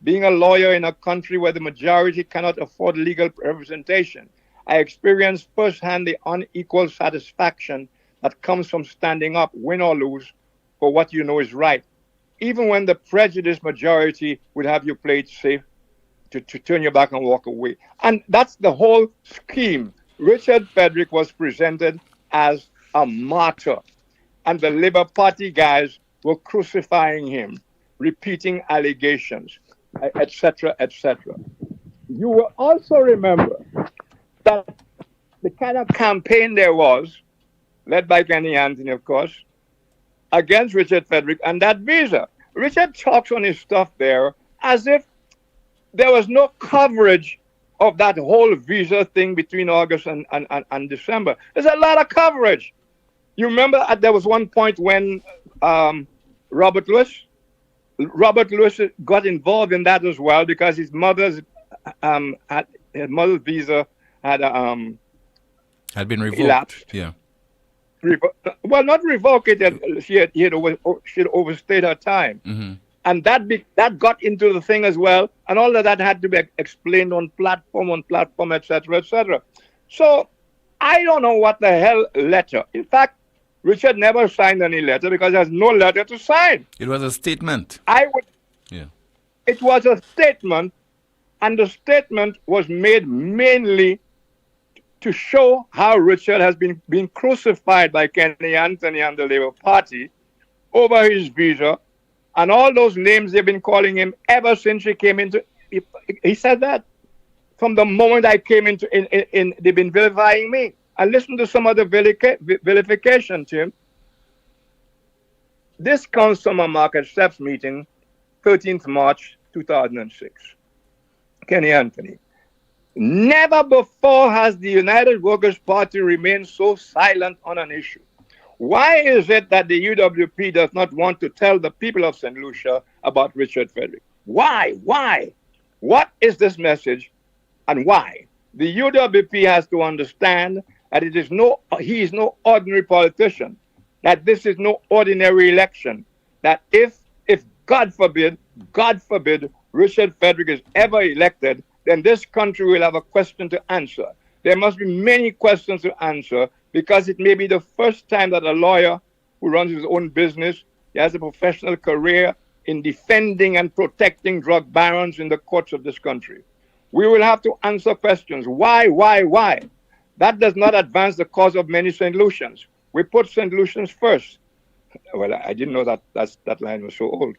Being a lawyer in a country where the majority cannot afford legal representation, I experienced firsthand the unequal satisfaction that comes from standing up, win or lose, for what you know is right, even when the prejudiced majority would have you play it safe to turn your back and walk away. And that's the whole scheme. Richard Frederick was presented as a martyr, and the Labour Party guys were crucifying him, repeating allegations, etc., etc. You will also remember that the kind of campaign there was, led by Kenny Anthony, of course, against Richard Frederick and that visa. Richard talks on his stuff there as if there was no coverage of that whole visa thing between August and December. There's a lot of coverage. You remember there was one point when Robert Lewis got involved in that as well, because his mother's visa had been revoked. Elapsed. Yeah. Well, not revoked. She had overstayed her time. Mm-hmm. And that got into the thing as well. And all of that had to be explained on platform, etc., etc. So I don't know what the hell letter. In fact, Richard never signed any letter because there's no letter to sign. It was a statement. Yeah. It was a statement, and the statement was made mainly to show how Richard has been being crucified by Kenny Anthony and the Labour Party over his visa, and all those names they've been calling him ever since he came into. He said that from the moment I came into, they've been vilifying me. And listen to some of the vilification, Tim. This comes from a Market Steps meeting, 13th March 2006. Kenny Anthony. Never before has the United Workers' Party remained so silent on an issue. Why is it that the UWP does not want to tell the people of St. Lucia about Richard Frederick? Why? Why? What is this message, and why? The UWP has to understand that he is no ordinary politician, that this is no ordinary election, that if God forbid, Richard Frederick is ever elected, then this country will have a question to answer. There must be many questions to answer because it may be the first time that a lawyer who runs his own business, he has a professional career in defending and protecting drug barons in the courts of this country. We will have to answer questions. Why? That does not advance the cause of many St. Lucians. We put St. Lucians first. Well, I didn't know that line was so old.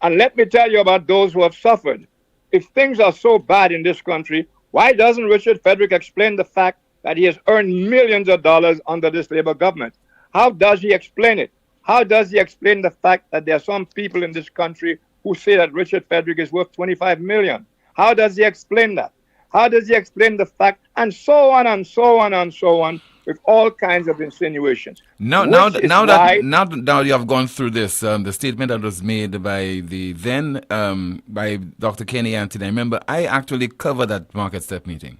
And let me tell you about those who have suffered. If things are so bad in this country, why doesn't Richard Frederick explain the fact that he has earned millions of dollars under this Labour government? How does he explain it? How does he explain the fact that there are some people in this country who say that Richard Frederick is worth 25 million? How does he explain that? How does he explain the fact, and so on and so on and so on, with all kinds of insinuations? Now you have gone through this, the statement that was made by the then by Dr. Kenny Anthony. I remember I actually covered that market step meeting.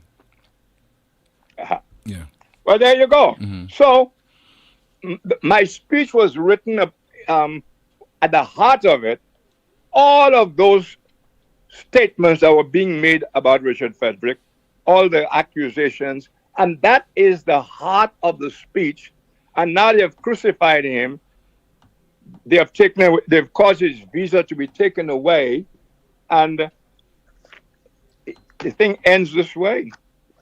Yeah. Well, there you go. So my speech was written at the heart of it, all of those statements that were being made about Richard Frederick, all the accusations, and that is the heart of the speech. And now they have crucified him. They've caused his visa to be taken away, and the thing ends this way.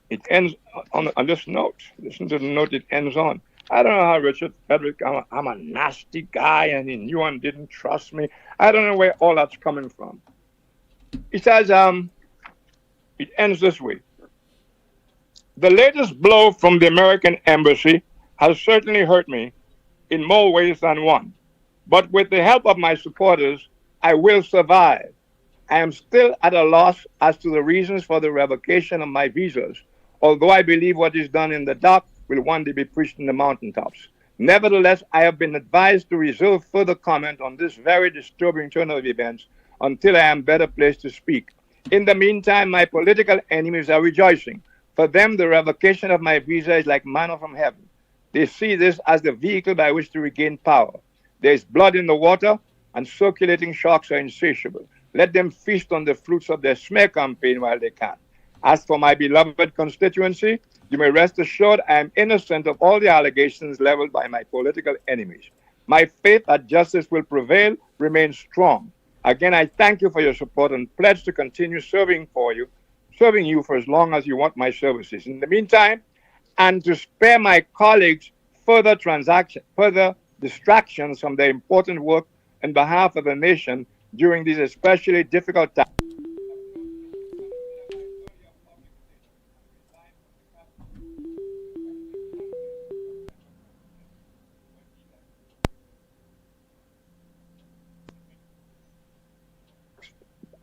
It ends on this note. Listen to the note it ends on. I don't know how Richard Frederick, I'm a nasty guy and he knew and didn't trust me. I don't know where all that's coming from. It says, it ends this way. The latest blow from the American embassy has certainly hurt me in more ways than one. But with the help of my supporters, I will survive. I am still at a loss as to the reasons for the revocation of my visas, although I believe what is done in the dark will one day be preached in the mountaintops. Nevertheless, I have been advised to reserve further comment on this very disturbing turn of events until I am better placed to speak. In the meantime, my political enemies are rejoicing. For them, the revocation of my visa is like manna from heaven. They see this as the vehicle by which to regain power. There is blood in the water, and circulating sharks are insatiable. Let them feast on the fruits of their smear campaign while they can. As for my beloved constituency, you may rest assured I am innocent of all the allegations leveled by my political enemies. My faith that justice will prevail remains strong. Again, I thank you for your support and pledge to continue serving you for as long as you want my services. In the meantime, and to spare my colleagues further distractions from their important work on behalf of the nation during these especially difficult times.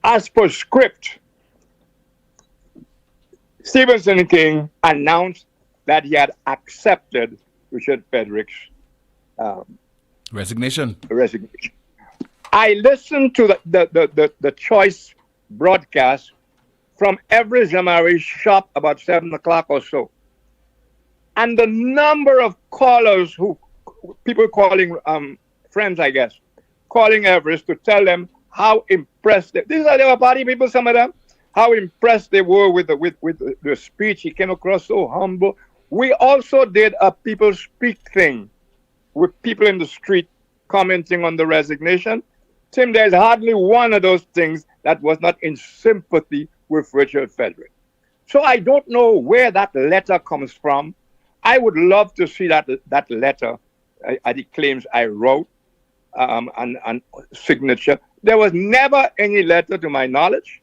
As per script, Stephen King announced that he had accepted Richard Frederick's resignation. I listened to the choice broadcast from every Zamari shop about 7 o'clock or so. And the number of callers people calling friends, I guess, calling Everest to tell them how impressed these are their party people, some of them, how impressed they were with the speech. He came across so humble. We also did a people speak thing with people in the street commenting on the resignation. Tim, there's hardly one of those things that was not in sympathy with Richard Frederick. So I don't know where that letter comes from. I would love to see that letter, the claims I wrote, and signature. There was never any letter to my knowledge.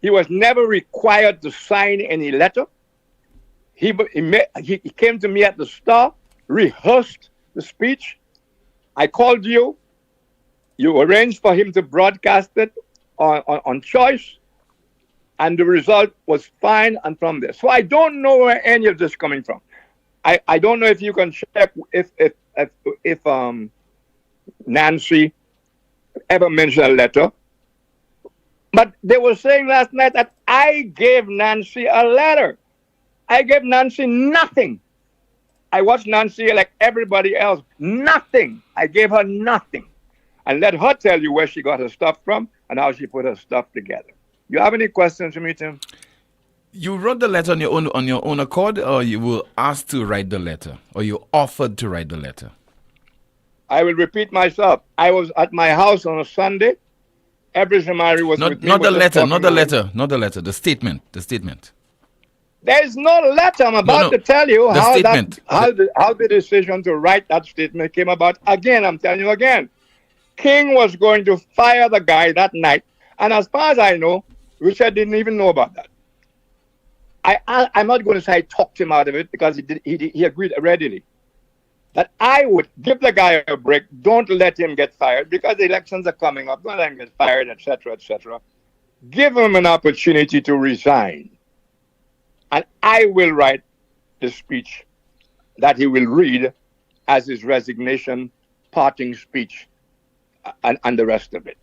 He was never required to sign any letter. He came to me at the start, rehearsed the speech. I called you. You arranged for him to broadcast it on choice, and the result was fine. And from there, so I don't know where any of this is coming from. I don't know if you can check if Nancy ever mentioned a letter, but they were saying last night that I gave Nancy a letter. I gave Nancy nothing. I watched Nancy like everybody else. Nothing. I gave her nothing. And let her tell you where she got her stuff from and how she put her stuff together. You have any questions for me, Tim? You wrote the letter on your own accord, or you were asked to write the letter, or you offered to write the letter? I will repeat myself. I was at my house on a Sunday. Every Samari was with me. Not the letter, the statement. There is no letter. I'm about to tell you how the decision to write that statement came about. Again, I'm telling you again. King was going to fire the guy that night. And as far as I know, Richard didn't even know about that. I'm not going to say I talked him out of it, because he agreed readily that I would give the guy a break. Don't let him get fired, because the elections are coming up. Don't let him get fired, etc., etc. Give him an opportunity to resign. And I will write the speech that he will read as his resignation parting speech, and the rest of it.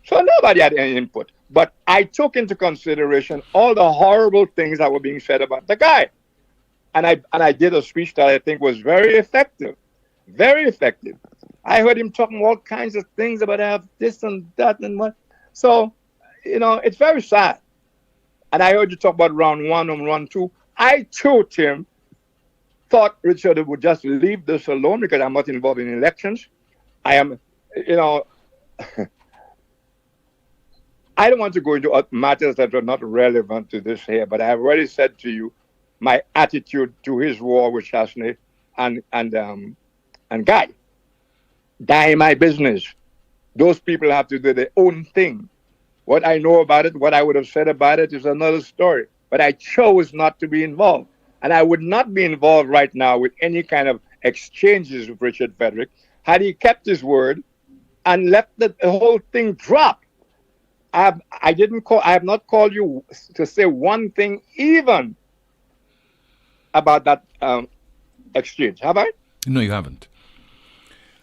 So nobody had any input. But I took into consideration all the horrible things that were being said about the guy. And I did a speech that I think was very effective. Very effective. I heard him talking all kinds of things about have this and that and what. So, it's very sad. And I heard you talk about round 1 and round 2. I too, Tim, thought Richard would just leave this alone, because I'm not involved in elections. I am, I don't want to go into matters that are not relevant to this here, but I have already said to you my attitude to his war with Chasney and Guy. Die my business. Those people have to do their own thing. What I know about it, what I would have said about it, is another story. But I chose not to be involved. And I would not be involved right now with any kind of exchanges with Richard Frederick had he kept his word and let the whole thing drop. I have not called you to say one thing even about that exchange, have I? No, you haven't.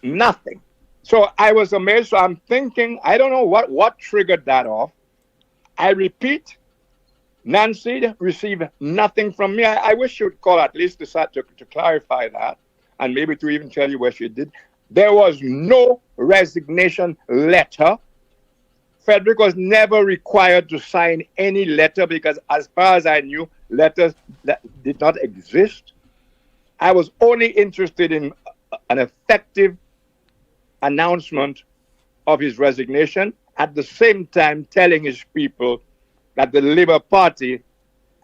Nothing. So I was amazed. So I'm thinking, I don't know what triggered that off. I repeat, Nancy received nothing from me. I wish you'd call at least to clarify that, and maybe to even tell you where she did. There was no resignation letter. Frederick was never required to sign any letter, because as far as I knew, letters that did not exist. I was only interested in an effective announcement of his resignation, at the same time telling his people that the Labour Party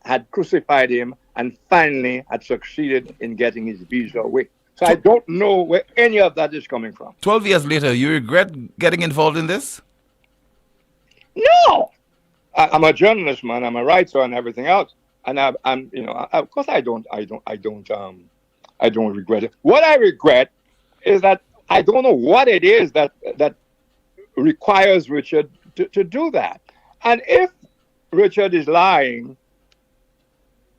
had crucified him and finally had succeeded in getting his visa away. So I don't know where any of that is coming from. 12 years later, you regret getting involved in this? No, I'm a journalist, man. I'm a writer and everything else, and I'm, of course, I don't regret it. What I regret is that I don't know what it is that requires Richard to do that. And if Richard is lying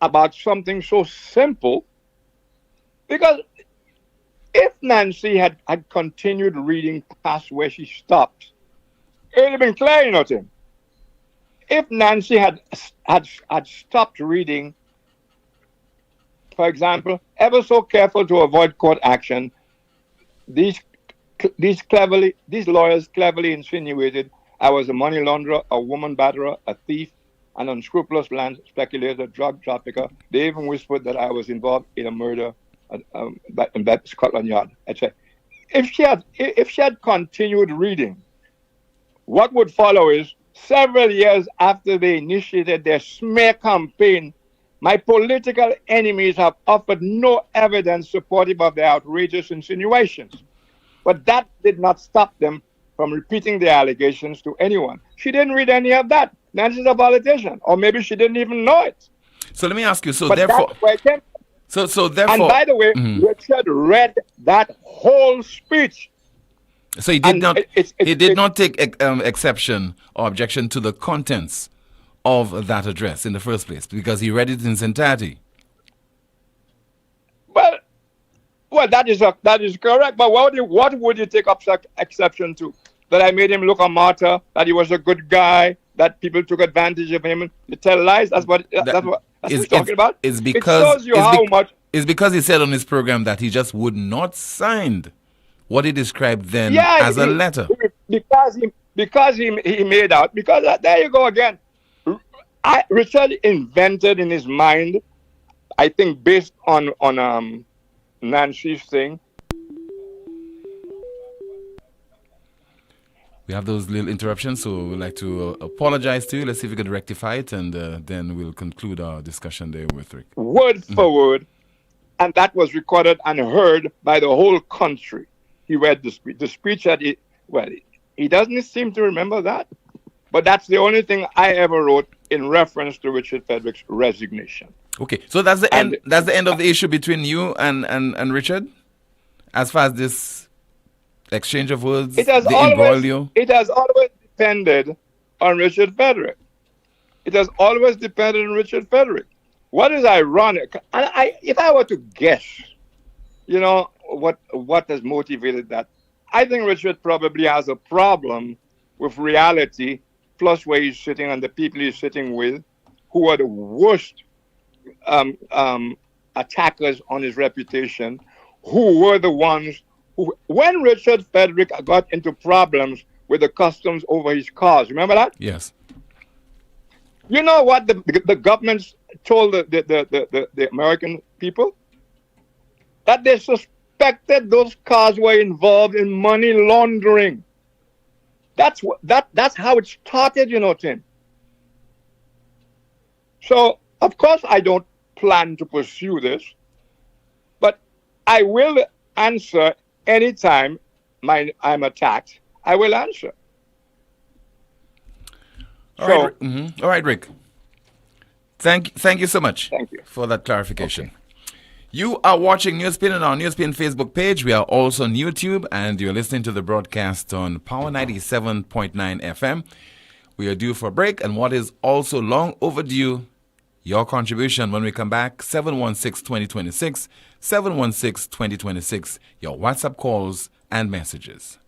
about something so simple, because if Nancy had continued reading past where she stopped, it would have been clear, Tim. If Nancy had stopped reading, for example, ever so careful to avoid court action, these lawyers cleverly insinuated I was a money launderer, a woman batterer, a thief, an unscrupulous land speculator, drug trafficker. They even whispered that I was involved in a murder in that Scotland Yard, etc. If she had continued reading, what would follow is, several years after they initiated their smear campaign, my political enemies have offered no evidence supportive of their outrageous insinuations. But that did not stop them from repeating their allegations to anyone. She didn't read any of that. Nancy's a politician, or maybe she didn't even know it. So let me ask you, therefore... And by the way, Richard read that whole speech. So he did not take exception or objection to the contents of that address in the first place, because he read it in its entirety. Well, that is correct. But what would you take exception to? That I made him look a martyr, that he was a good guy, that people took advantage of him, to tell lies. That's what he's talking about. It's because it shows you how much. It's because he said on his program that he just would not sign what he described then as a letter. Because he made out. Because there you go again. Richard invented in his mind, I think based on Nancy's thing. We have those little interruptions, so we'd like to apologize to you. Let's see if we can rectify it, and then we'll conclude our discussion there with Rick. Word for word, and that was recorded and heard by the whole country. He read the speech. The speech that he doesn't seem to remember that, but that's the only thing I ever wrote in reference to Richard Frederick's resignation. Okay, so that's the end. That's the end of the issue between you and Richard, as far as this exchange of words, It has always depended on Richard Frederick. It has always depended on Richard Frederick. What is ironic, and if I were to guess, what has motivated that, I think Richard probably has a problem with reality, plus where he's sitting and the people he's sitting with, who are the worst attackers on his reputation, who were the ones who, when Richard Frederick got into problems with the customs over his cars, remember that? Yes. You know what the government told the American people? That they suspected those cars were involved in money laundering. That's how it started, Tim. So, of course, I don't plan to pursue this, but I will answer anytime I'm attacked. I will answer. All right, Rick. Thank you so much. Thank you for that clarification. Okay. You are watching NewsSpin on our NewsSpin Facebook page. We are also on YouTube, and you're listening to the broadcast on Power 97.9 FM. We are due for a break, and what is also long overdue, your contribution when we come back, 716-2026, 716-2026, your WhatsApp calls and messages.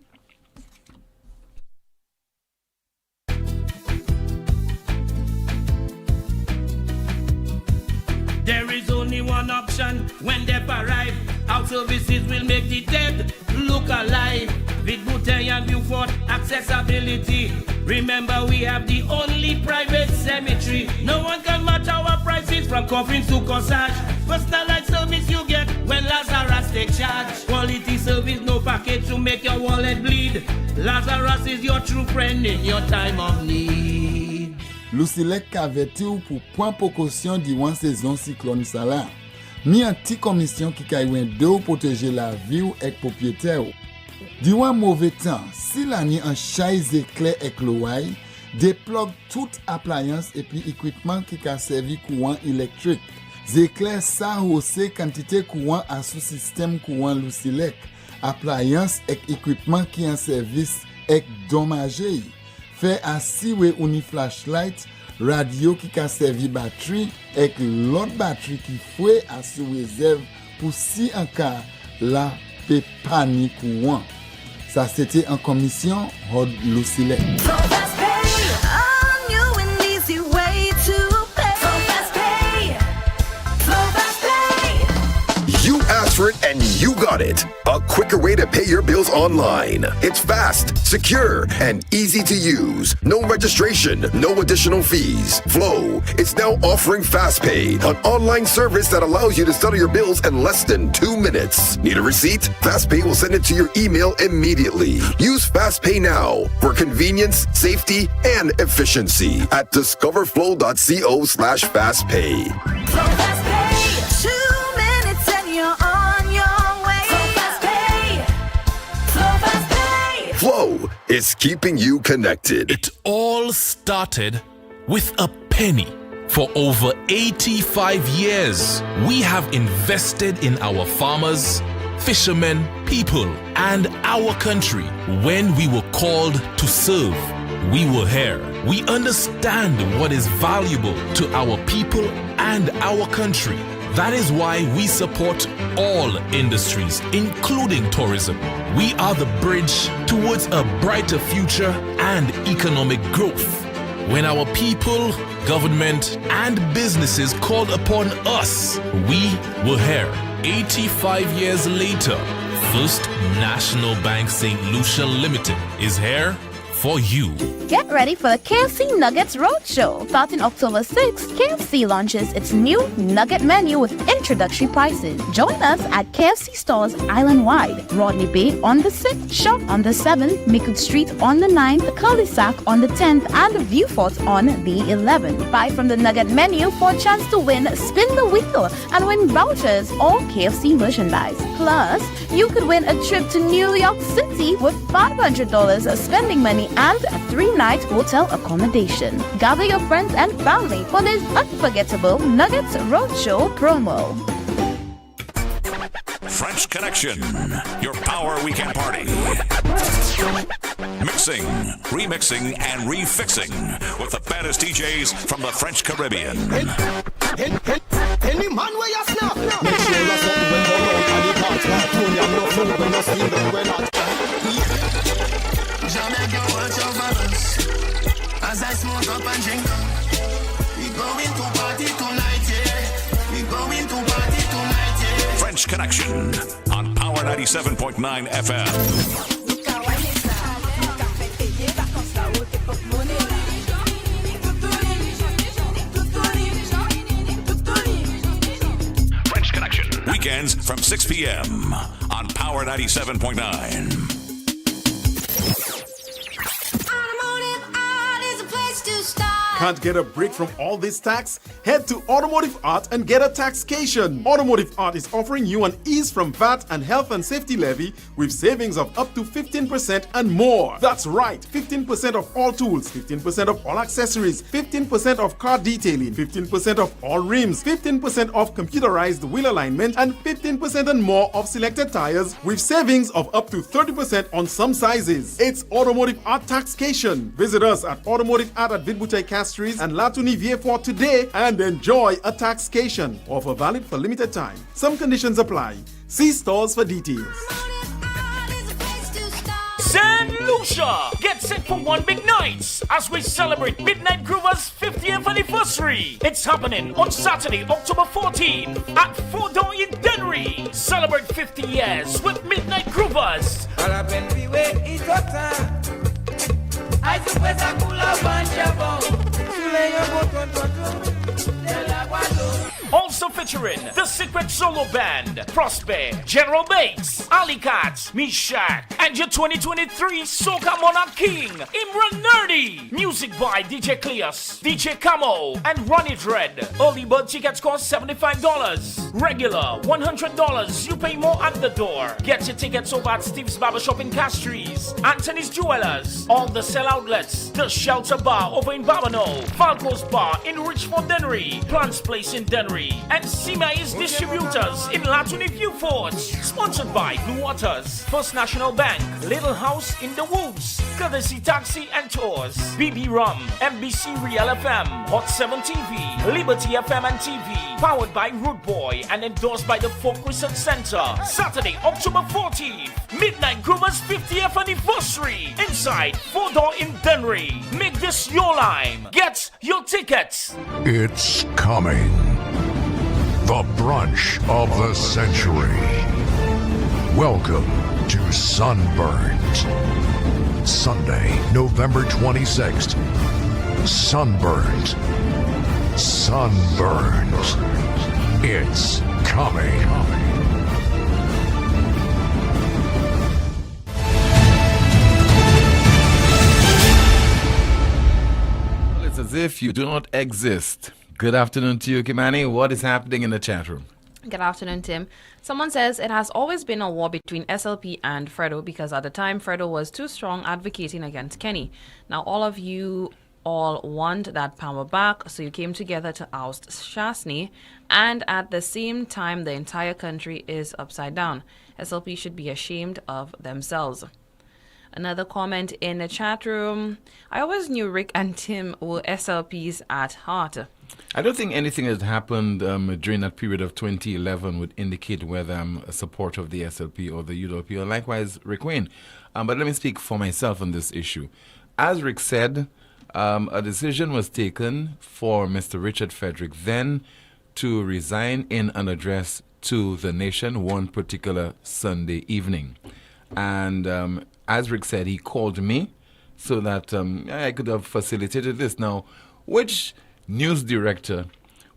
There is only one option when they arrive. Our services will make the dead look alive. With Bouteille and Beaufort accessibility. Remember, we have the only private cemetery. No one can match our prices from coffins to corsage. Personalized service you get when Lazarus take charge. Quality service, no package to make your wallet bleed. Lazarus is your true friend in your time of need. Lucilec kavete ou pour point précaution diwan saison cyclone sa la. Mi an ti commission qui kaywen de ou protéger la vie ou ek propriétaire ou. Diwan mauvais temps, si l'année en chaise éclair ek l'ouaille, déplogue toute appliance et puis équipement qui ka servi courant électrique. Zéclair sa hausse quantité courant à sous système courant Lucilec. Appliance ek équipement qui en service ek dommagé. Fait assis ou ni flashlight, radio qui ka servi batterie et l'autre batterie qui fouet à sous réserve pour si en cas la pe panique courant. Ça c'était en commission Rod Lucilec. You asked for it and you got it. A quicker way to pay your bills online. It's fast, secure, and easy to use. No registration, no additional fees. Flow is now offering FastPay, an online service that allows you to settle your bills in less than 2 minutes. Need a receipt? FastPay will send it to your email immediately. Use FastPay now for convenience, safety, and efficiency at discoverflow.co/fastpay. Flow is keeping you connected. It all started with a penny. For over 85 years, we have invested in our farmers, fishermen, people, and our country. When we were called to serve, we were here. We understand what is valuable to our people and our country. That is why we support all industries, including tourism. We are the bridge towards a brighter future and economic growth. When our people, government, and businesses called upon us, we were here. 85 years later, First National Bank St. Lucia Limited is here for you. Get ready for the KFC Nuggets Roadshow. Starting October 6th, KFC launches its new Nugget menu with introductory prices. Join us at KFC stores island-wide. Rodney Bay on the 6th, Shop on the 7th, Mickle Street on the 9th, Cul-de-sac on the 10th, and View Fort on the 11th. Buy from the Nugget menu for a chance to win Spin the Wheel and win vouchers or KFC merchandise. Plus, you could win a trip to New York City with $500 of spending money and a 3-night hotel accommodation. Gather your friends and family for this unforgettable Nuggets Roadshow promo. French Connection, your power weekend party. Mixing, remixing, and refixing with the baddest DJs from the French Caribbean. Any man where you snap, make sure you're something when go out and the parts like Tony and no food when you see them when not. Jamaica, watch your balance as I smoke up and drink up. We going to party tonight, yeah. We going to party tonight, yeah. French Connection on Power 97.9 FM. Weekends from 6 p.m. on Power 97.9. Can't get a break from all this tax? Head to Automotive Art and get a taxcation. Automotive Art is offering you an ease from VAT and health and safety levy with savings of up to 15% and more. That's right, 15% of all tools, 15% of all accessories, 15% of car detailing, 15% of all rims, 15% of computerized wheel alignment, and 15% and more of selected tires with savings of up to 30% on some sizes. It's Automotive Art Taxcation. Visit us at Automotive Art at Vidbouteille Castries and La Tunivier for today and enjoy a taxcation. Offer valid for limited time. Some conditions apply. See stores for details. St. Lucia! Get set for one big night as we celebrate Midnight Groover's 50th anniversary. It's happening on Saturday, October 14th at Four Door in Dennery. Celebrate 50 years with Midnight Groovers. Also featuring the Secret Solo Band, Prosper, General Bates, Ali Katz, Mishak, and your 2023 Soca Monarch King, Imran Nerdy. Music by DJ Cleus, DJ Camo, and Ronnie Dread. Early bird tickets cost $75. Regular, $100. You pay more at the door. Get your tickets over at Steve's Barbershop in Castries, Anthony's Jewelers, all the sell outlets, the Shelter Bar over in Babano, Falco's Bar in Richford Dennery, Plants Place in Dennery, and Simai's Distributors in Latuni View Fort. Sponsored by Blue Waters, First National Bank, Little House in the Woods, Courtesy Taxi and Tours, BB Rum, MBC Real FM, Hot 7 TV, Liberty FM and TV, powered by Root Boy and endorsed by the Folk Research Center. Saturday, October 14th, Midnight Groover's 50th anniversary inside Four Door in Dennery. Make this your lime. Get your tickets. It's coming. The brunch of the century. Welcome to Sunburnt. Sunday, November 26th. Sunburnt. Sunburnt. It's coming. It's as if you do not exist. Good afternoon to you, Kimani. What is happening in the chat room? Good afternoon, Tim. Someone says it has always been a war between SLP and Fredo because at the time Fredo was too strong advocating against Kenny. Now all of you all want that power back, so you came together to oust Shasny, and at the same time the entire country is upside down. SLP should be ashamed of themselves. Another comment in the chat room. I always knew Rick and Tim were SLPs at heart. I don't think anything that happened during that period of 2011 would indicate whether I'm a supporter of the SLP or the UWP, or likewise Rick Wayne. But let me speak for myself on this issue. As Rick said, a decision was taken for Mr. Richard Frederick then to resign in an address to the nation one particular Sunday evening. And as Rick said, he called me so that I could have facilitated this. Now, which news director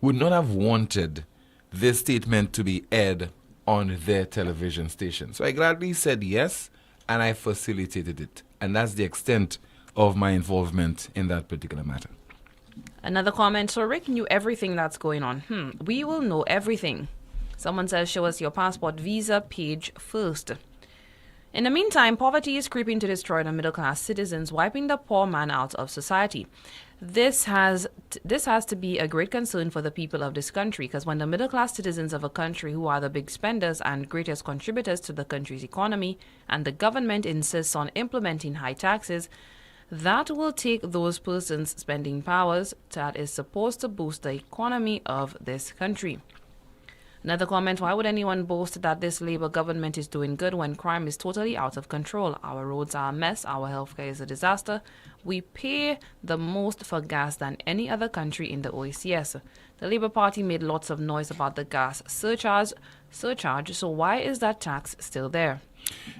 would not have wanted this statement to be aired on their television station? So I gladly said yes, and I facilitated it. And that's the extent of my involvement in that particular matter. Another comment, so Rick knew everything that's going on. We will know everything. Someone says, show us your passport visa page first. In the meantime, poverty is creeping to destroy the middle-class citizens, wiping the poor man out of society. This has to be a great concern for the people of this country, because when the middle-class citizens of a country who are the big spenders and greatest contributors to the country's economy, and the government insists on implementing high taxes, that will take those persons' spending powers that is supposed to boost the economy of this country. Another comment, why would anyone boast that this Labour government is doing good when crime is totally out of control? Our roads are a mess, our healthcare is a disaster. We pay the most for gas than any other country in the OECS. The Labour Party made lots of noise about the gas surcharge, so why is that tax still there?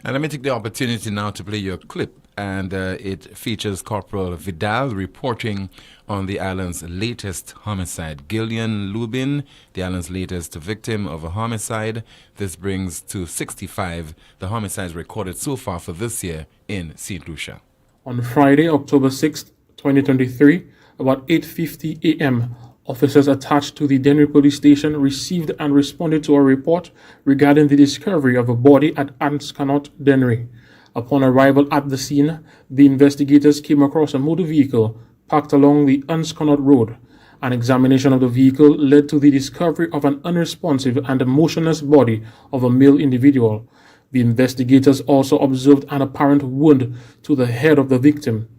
And let me take the opportunity now to play your clip. And it features Corporal Vidal reporting on the island's latest homicide. Gillian Lubin, the island's latest victim of a homicide. This brings to 65 the homicides recorded so far for this year in St. Lucia. On Friday, October 6, 2023, about 8:50 a.m., officers attached to the Dennery police station received and responded to a report regarding the discovery of a body at Ansconot, Dennery. Upon arrival at the scene, the investigators came across a motor vehicle parked along the Ansconot Road. An examination of the vehicle led to the discovery of an unresponsive and motionless body of a male individual. The investigators also observed an apparent wound to the head of the victim.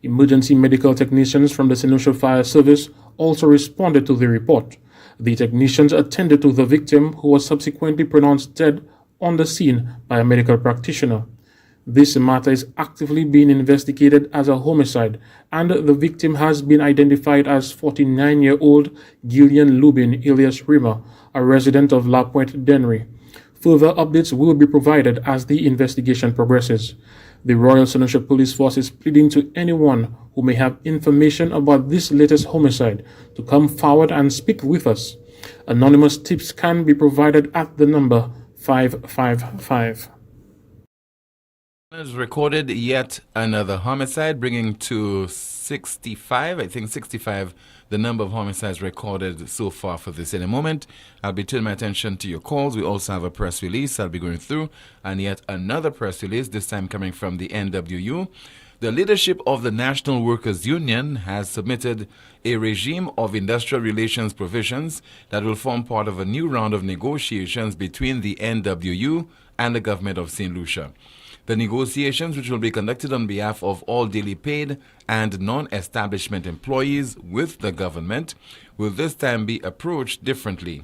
Emergency medical technicians from the St. Lucia Fire Service also responded to the report. The technicians attended to the victim, who was subsequently pronounced dead on the scene by a medical practitioner. This matter is actively being investigated as a homicide, and the victim has been identified as 49-year-old Gillian Lubin alias Rima, a resident of La Pointe, Dennery. Further updates will be provided as the investigation progresses. The Royal St. Lucia Police Force is pleading to anyone who may have information about this latest homicide to come forward and speak with us. Anonymous tips can be provided at the number 555. Has recorded yet another homicide, bringing to 65, I think 65, the number of homicides recorded so far for this. In a moment, I'll be turning my attention to your calls. We also have a press release I'll be going through, and yet another press release, this time coming from the NWU. The leadership of the National Workers Union has submitted a regime of industrial relations provisions that will form part of a new round of negotiations between the NWU and the government of St. Lucia. The negotiations, which will be conducted on behalf of all daily paid and non-establishment employees with the government, will this time be approached differently.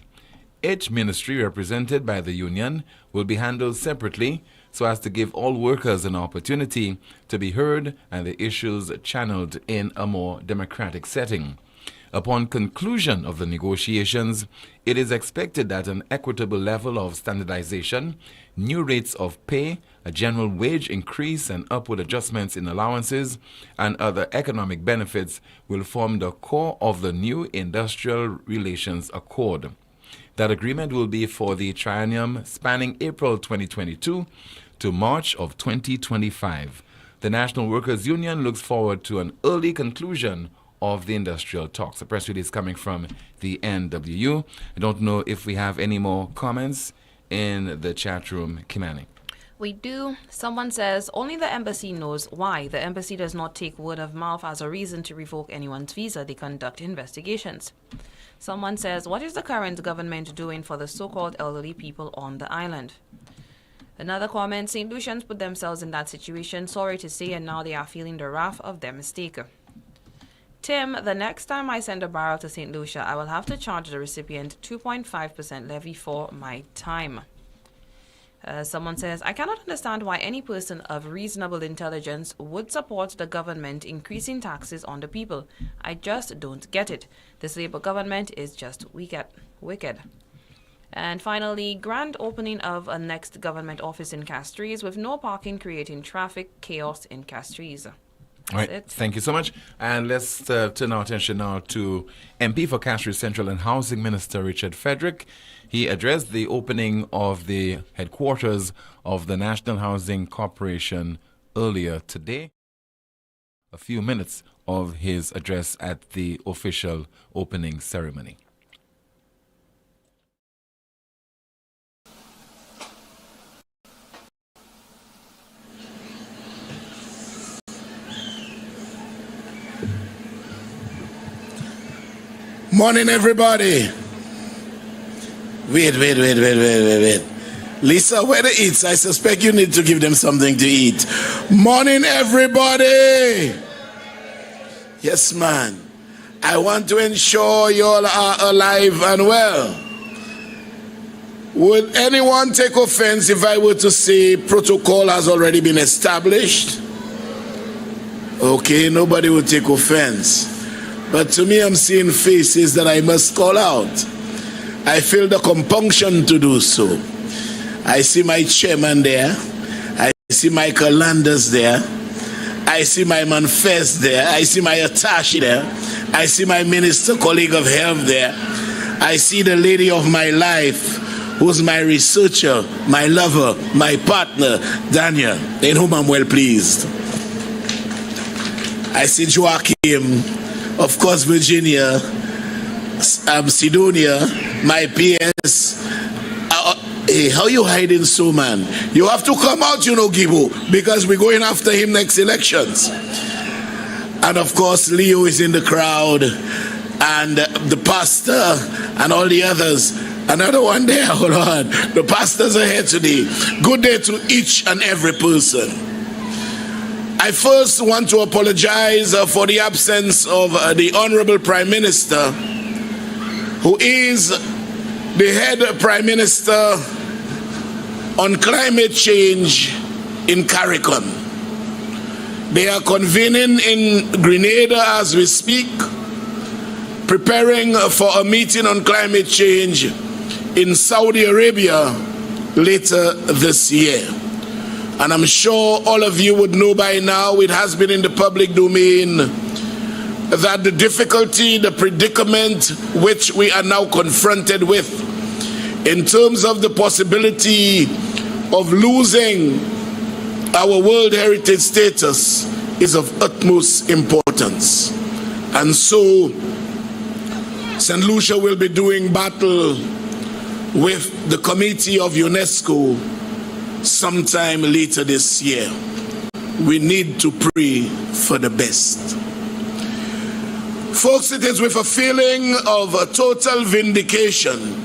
Each ministry represented by the union will be handled separately so as to give all workers an opportunity to be heard and the issues channeled in a more democratic setting. Upon conclusion of the negotiations, it is expected that an equitable level of standardization, new rates of pay, a general wage increase and upward adjustments in allowances, and other economic benefits will form the core of the new Industrial Relations Accord. That agreement will be for the triennium spanning April 2022 to March of 2025. The National Workers Union looks forward to an early conclusion of the industrial talks. A press release coming from the NWU. I don't know if we have any more comments in the chat room, Kimani. We do. Someone says, only the embassy knows why. The embassy does not take word of mouth as a reason to revoke anyone's visa. They conduct investigations. Someone says, what is the current government doing for the so-called elderly people on the island? Another comment, St. Lucians put themselves in that situation, sorry to say, and now they are feeling the wrath of their mistake. Tim, the next time I send a barrel to St. Lucia, I will have to charge the recipient 2.5% levy for my time. Someone says, I cannot understand why any person of reasonable intelligence would support the government increasing taxes on the people. I just don't get it. This Labour government is just wicked. And finally, grand opening of a next government office in Castries with no parking creating traffic chaos in Castries. All right, thank you so much. And let's turn our attention now to MP for Castries Central and Housing Minister Richard Frederick. He addressed the opening of the headquarters of the National Housing Corporation earlier today. A few minutes of his address at the official opening ceremony. Morning, everybody. Wait. Lisa, where the eats? I suspect you need to give them something to eat. Morning, everybody. Yes, man. I want to ensure you all are alive and well. Would anyone take offense if I were to say protocol has already been established? Okay, nobody will take offense. But to me, I'm seeing faces that I must call out. I feel the compunction to do so. I see my chairman there. I see Michael Landers there. I see my man Fez there. I see my attaché there. I see my minister colleague of health there. I see the lady of my life, who's my researcher, my lover, my partner, Daniel, in whom I'm well pleased. I see Joachim, of course, Virginia, Sidonia, my PS. Hey, how you hiding so, man? You have to come out, you know, Gibo, because we're going after him next elections. And of course, Leo is in the crowd, and the pastor, and all the others. Another one there, hold on. The pastors are here today. Good day to each and every person. I first want to apologize for the absence of the Honorable Prime Minister, who is the head Prime Minister on climate change in CARICOM. They are convening in Grenada as we speak, preparing for a meeting on climate change in Saudi Arabia later this year. And I'm sure all of you would know by now, it has been in the public domain, that the difficulty, the predicament which we are now confronted with in terms of the possibility of losing our World Heritage status is of utmost importance. And so St. Lucia will be doing battle with the committee of UNESCO sometime later this year. We need to pray for the best. Folks, it is with a feeling of a total vindication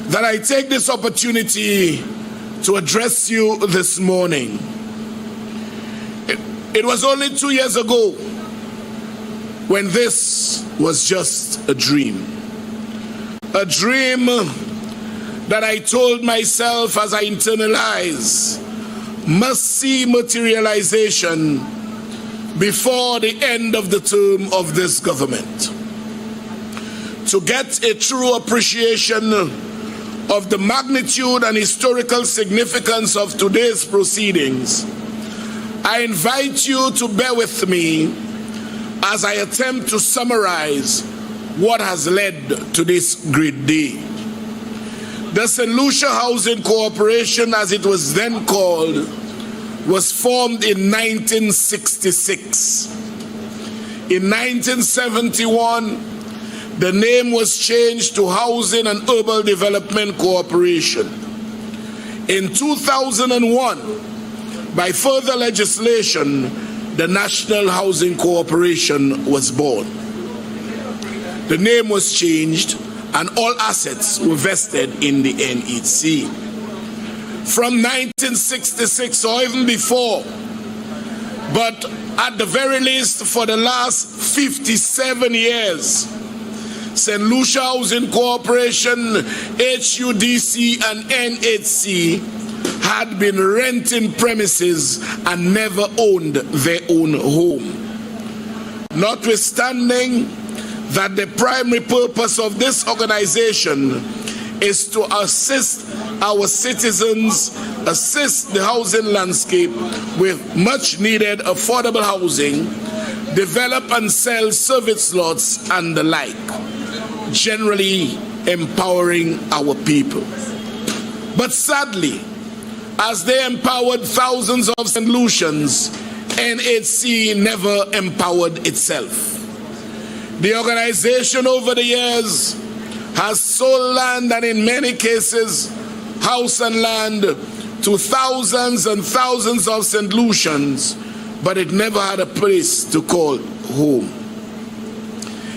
that I take this opportunity to address you this morning. It was only 2 years ago when this was just a dream. A dream that I told myself as I internalize must see materialization before the end of the term of this government. To get a true appreciation of the magnitude and historical significance of today's proceedings, I invite you to bear with me as I attempt to summarize what has led to this great day. The St. Lucia Housing Corporation, as it was then called, was formed in 1966. In 1971, the name was changed to Housing and Urban Development Corporation. In 2001, by further legislation, the National Housing Corporation was born. The name was changed and all assets were vested in the NHC. From 1966 or even before, but at the very least for the last 57 years, St. Lucia Housing Corporation, HUDC and NHC had been renting premises and never owned their own home. Notwithstanding that the primary purpose of this organization is to assist our citizens assist the housing landscape with much needed affordable housing, develop and sell service lots and the like, generally empowering our people. But sadly, as they empowered thousands of St. Lucians, NHC never empowered itself. The organization over the years has sold land and in many cases house and land to thousands and thousands of St. Lucians, but it never had a place to call home.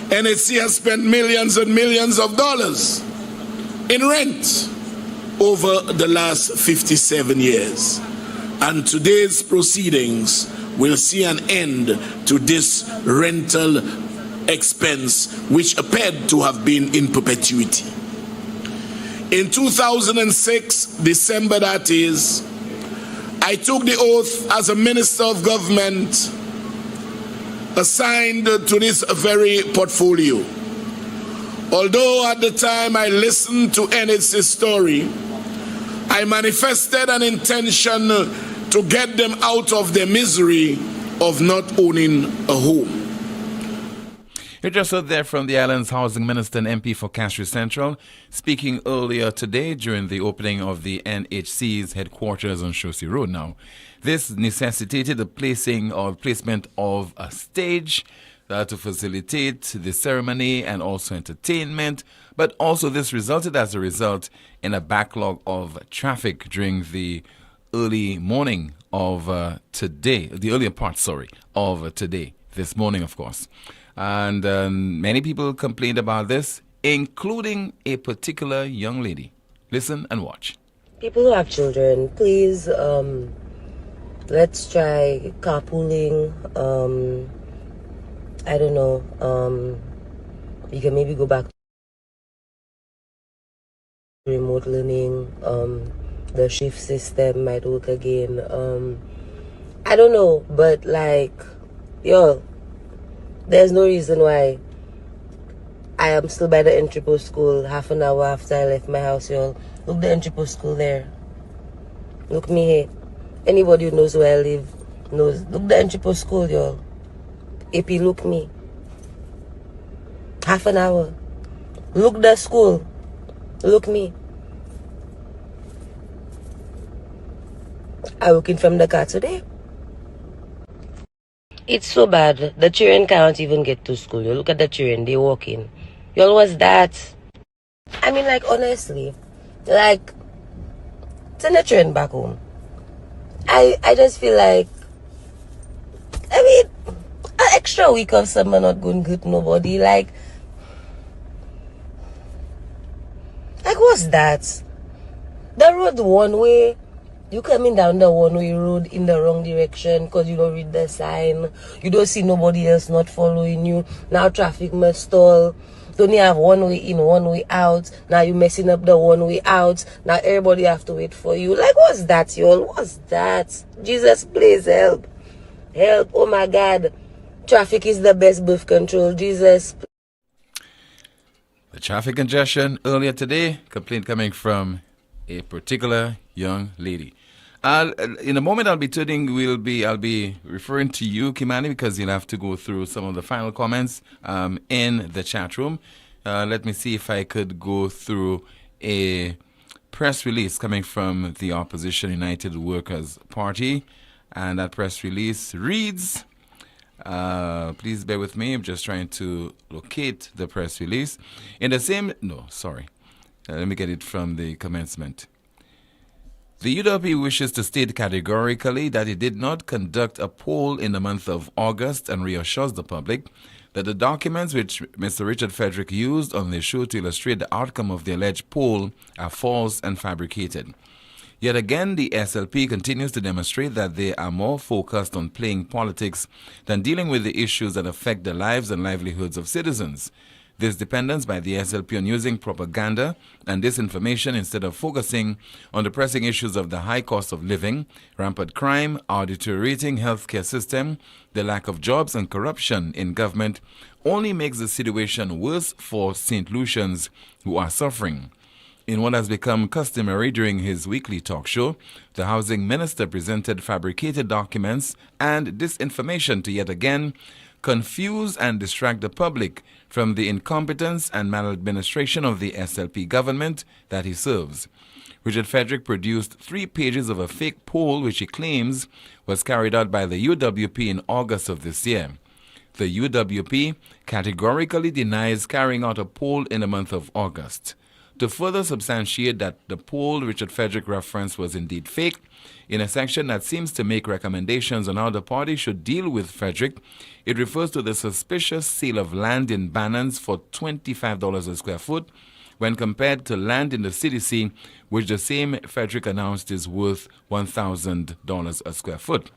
NHC has spent millions and millions of dollars in rent over the last 57 years. And today's proceedings will see an end to this rental expense, which appeared to have been in perpetuity. In 2006, December that is, I took the oath as a minister of government assigned to this very portfolio. Although at the time I listened to NHC's story, I manifested an intention to get them out of their misery of not owning a home. You just heard there from the island's housing minister and MP for Castries Central, speaking earlier today during the opening of the NHC's headquarters on Chaussee Road. Now, this necessitated the placement of a stage to facilitate the ceremony and also entertainment, but also this resulted as a result in a backlog of traffic during the early morning of today, the earlier part, of today, this morning, of course. And many people complained about this, including a particular young lady. Listen and watch. People who have children, please, let's try carpooling. I don't know. You can maybe go back to remote learning. The shift system might work again. I don't know, but like, yo, there's no reason why I am still by the entry post school half an hour after I left my house, y'all. Look, the entry post school there. Look me here. Anybody who knows where I live knows. Look, the entry post school, y'all. AP, look me. Half an hour. Look the school. Look me. I working from the car today. It's so bad. The children can't even get to school. You look at the children, they walk in. Y'all, what's that? I mean, like, honestly, like, send the children back home. I just feel like, I mean, an extra week of summer not going good nobody. Like, what's that? The road one way. You coming down the one-way road in the wrong direction because you don't read the sign. You don't see nobody else not following you. Now traffic must stall. Don't you have one way in, one way out. Now you messing up the one way out. Now everybody have to wait for you. Like, what's that, y'all? What's that? Jesus, please help. Help. Oh, my God. Traffic is the best birth control. Jesus. The traffic congestion earlier today, complaint coming from a particular young lady. In a moment, I'll be referring to you, Kimani, because you'll have to go through some of the final comments in the chat room. Let me see if I could go through a press release coming from the Opposition United Workers Party, and that press release reads. Please bear with me. I'm just trying to locate the press release. Let me get it from the commencement. The UWP wishes to state categorically that it did not conduct a poll in the month of August and reassures the public that the documents which Mr. Richard Frederick used on the show to illustrate the outcome of the alleged poll are false and fabricated. Yet again, the SLP continues to demonstrate that they are more focused on playing politics than dealing with the issues that affect the lives and livelihoods of citizens. This dependence by the SLP on using propaganda and disinformation instead of focusing on the pressing issues of the high cost of living, rampant crime, our deteriorating healthcare system, the lack of jobs and corruption in government only makes the situation worse for St. Lucians who are suffering. In what has become customary during his weekly talk show, the housing minister presented fabricated documents and disinformation to yet again confuse and distract the public from the incompetence and maladministration of the SLP government that he serves. Richard Frederick produced 3 pages of a fake poll which he claims was carried out by the UWP in August of this year. The UWP categorically denies carrying out a poll in the month of August. To further substantiate that the poll Richard Frederick referenced was indeed fake, in a section that seems to make recommendations on how the party should deal with Frederick, it refers to the suspicious sale of land in Bannans for $25 a square foot, when compared to land in the CDC, which the same Frederick announced is worth $1,000 a square foot.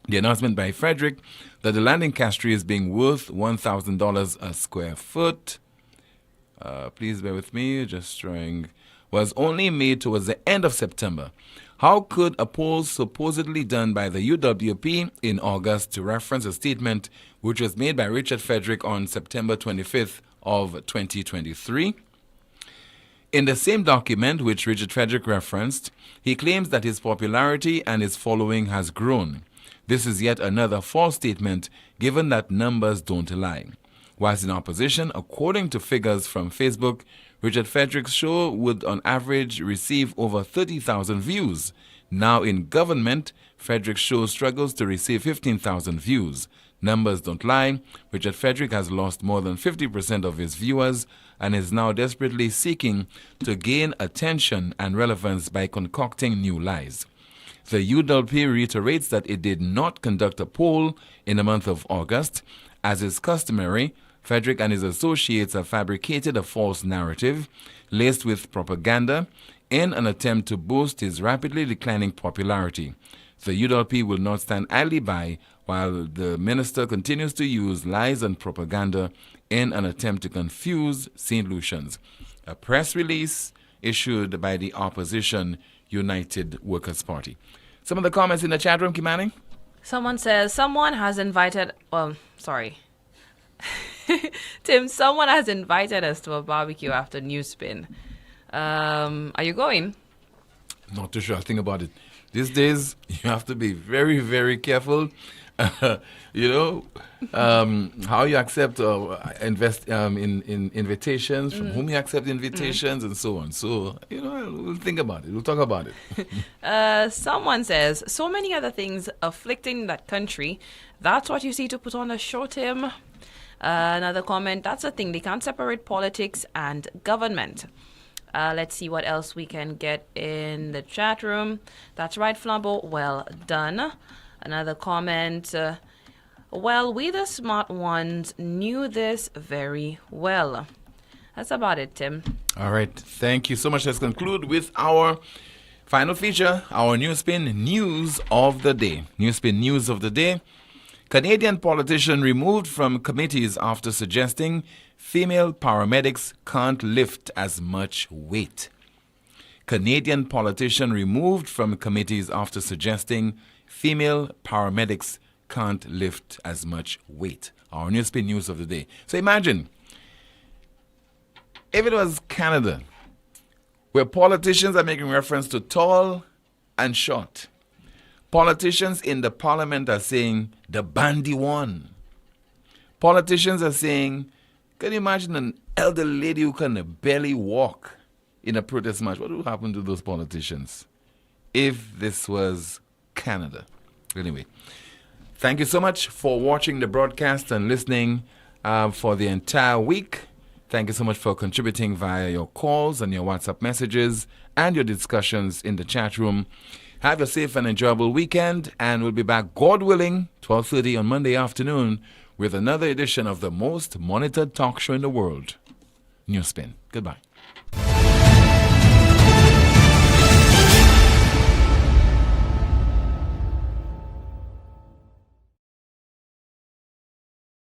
The announcement by Frederick that the land in Castries is being worth $1,000 a square foot, please bear with me, was only made towards the end of September. How could a poll supposedly done by the UWP in August to reference a statement which was made by Richard Frederick on September 25th of 2023? In the same document which Richard Frederick referenced, he claims that his popularity and his following has grown. This is yet another false statement, given that numbers don't lie. Whilst in opposition, according to figures from Facebook, Richard Frederick's show would on average receive over 30,000 views. Now in government, Frederick's show struggles to receive 15,000 views. Numbers don't lie. Richard Frederick has lost more than 50% of his viewers and is now desperately seeking to gain attention and relevance by concocting new lies. The UWP reiterates that it did not conduct a poll in the month of August. As is customary, Frederick and his associates have fabricated a false narrative laced with propaganda in an attempt to boost his rapidly declining popularity. The UWP will not stand idly by while the minister continues to use lies and propaganda in an attempt to confuse St. Lucians. A press release issued by the opposition United Workers' Party. Some of the comments in the chat room, Kimani? Someone says someone has invited, Tim, someone has invited us to a barbecue after NewsSpin. Are you going? Not too sure. I'll think about it. These days, you have to be very, very careful. How you accept invest in invitations, from whom you accept invitations, and so on. So, we'll think about it. We'll talk about it. Someone says, so many other things afflicting that country. That's what you see to put on a show, Tim. Another comment, that's the thing. They can't separate politics and government. Let's see what else we can get in the chat room. That's right, Flambeau. Well done. Another comment. Well, we the smart ones knew this very well. That's about it, Tim. All right. Thank you so much. Let's conclude with our final feature, our NewsSpin News of the Day. NewsSpin News of the Day. Canadian politician removed from committees after suggesting female paramedics can't lift as much weight. Canadian politician removed from committees after suggesting female paramedics can't lift as much weight. Our NewsSpin News of the Day. So imagine if it was Canada, where politicians are making reference to tall and short. Politicians in the parliament are saying the bandy won. Politicians are saying, can you imagine an elder lady who can barely walk in a protest march? What would happen to those politicians if this was Canada? Anyway, thank you so much for watching the broadcast and listening for the entire week. Thank you so much for contributing via your calls and your WhatsApp messages and your discussions in the chat room. Have a safe and enjoyable weekend, and we'll be back, God willing, 12:30 on Monday afternoon with another edition of the most monitored talk show in the world, NewsSpin. Goodbye.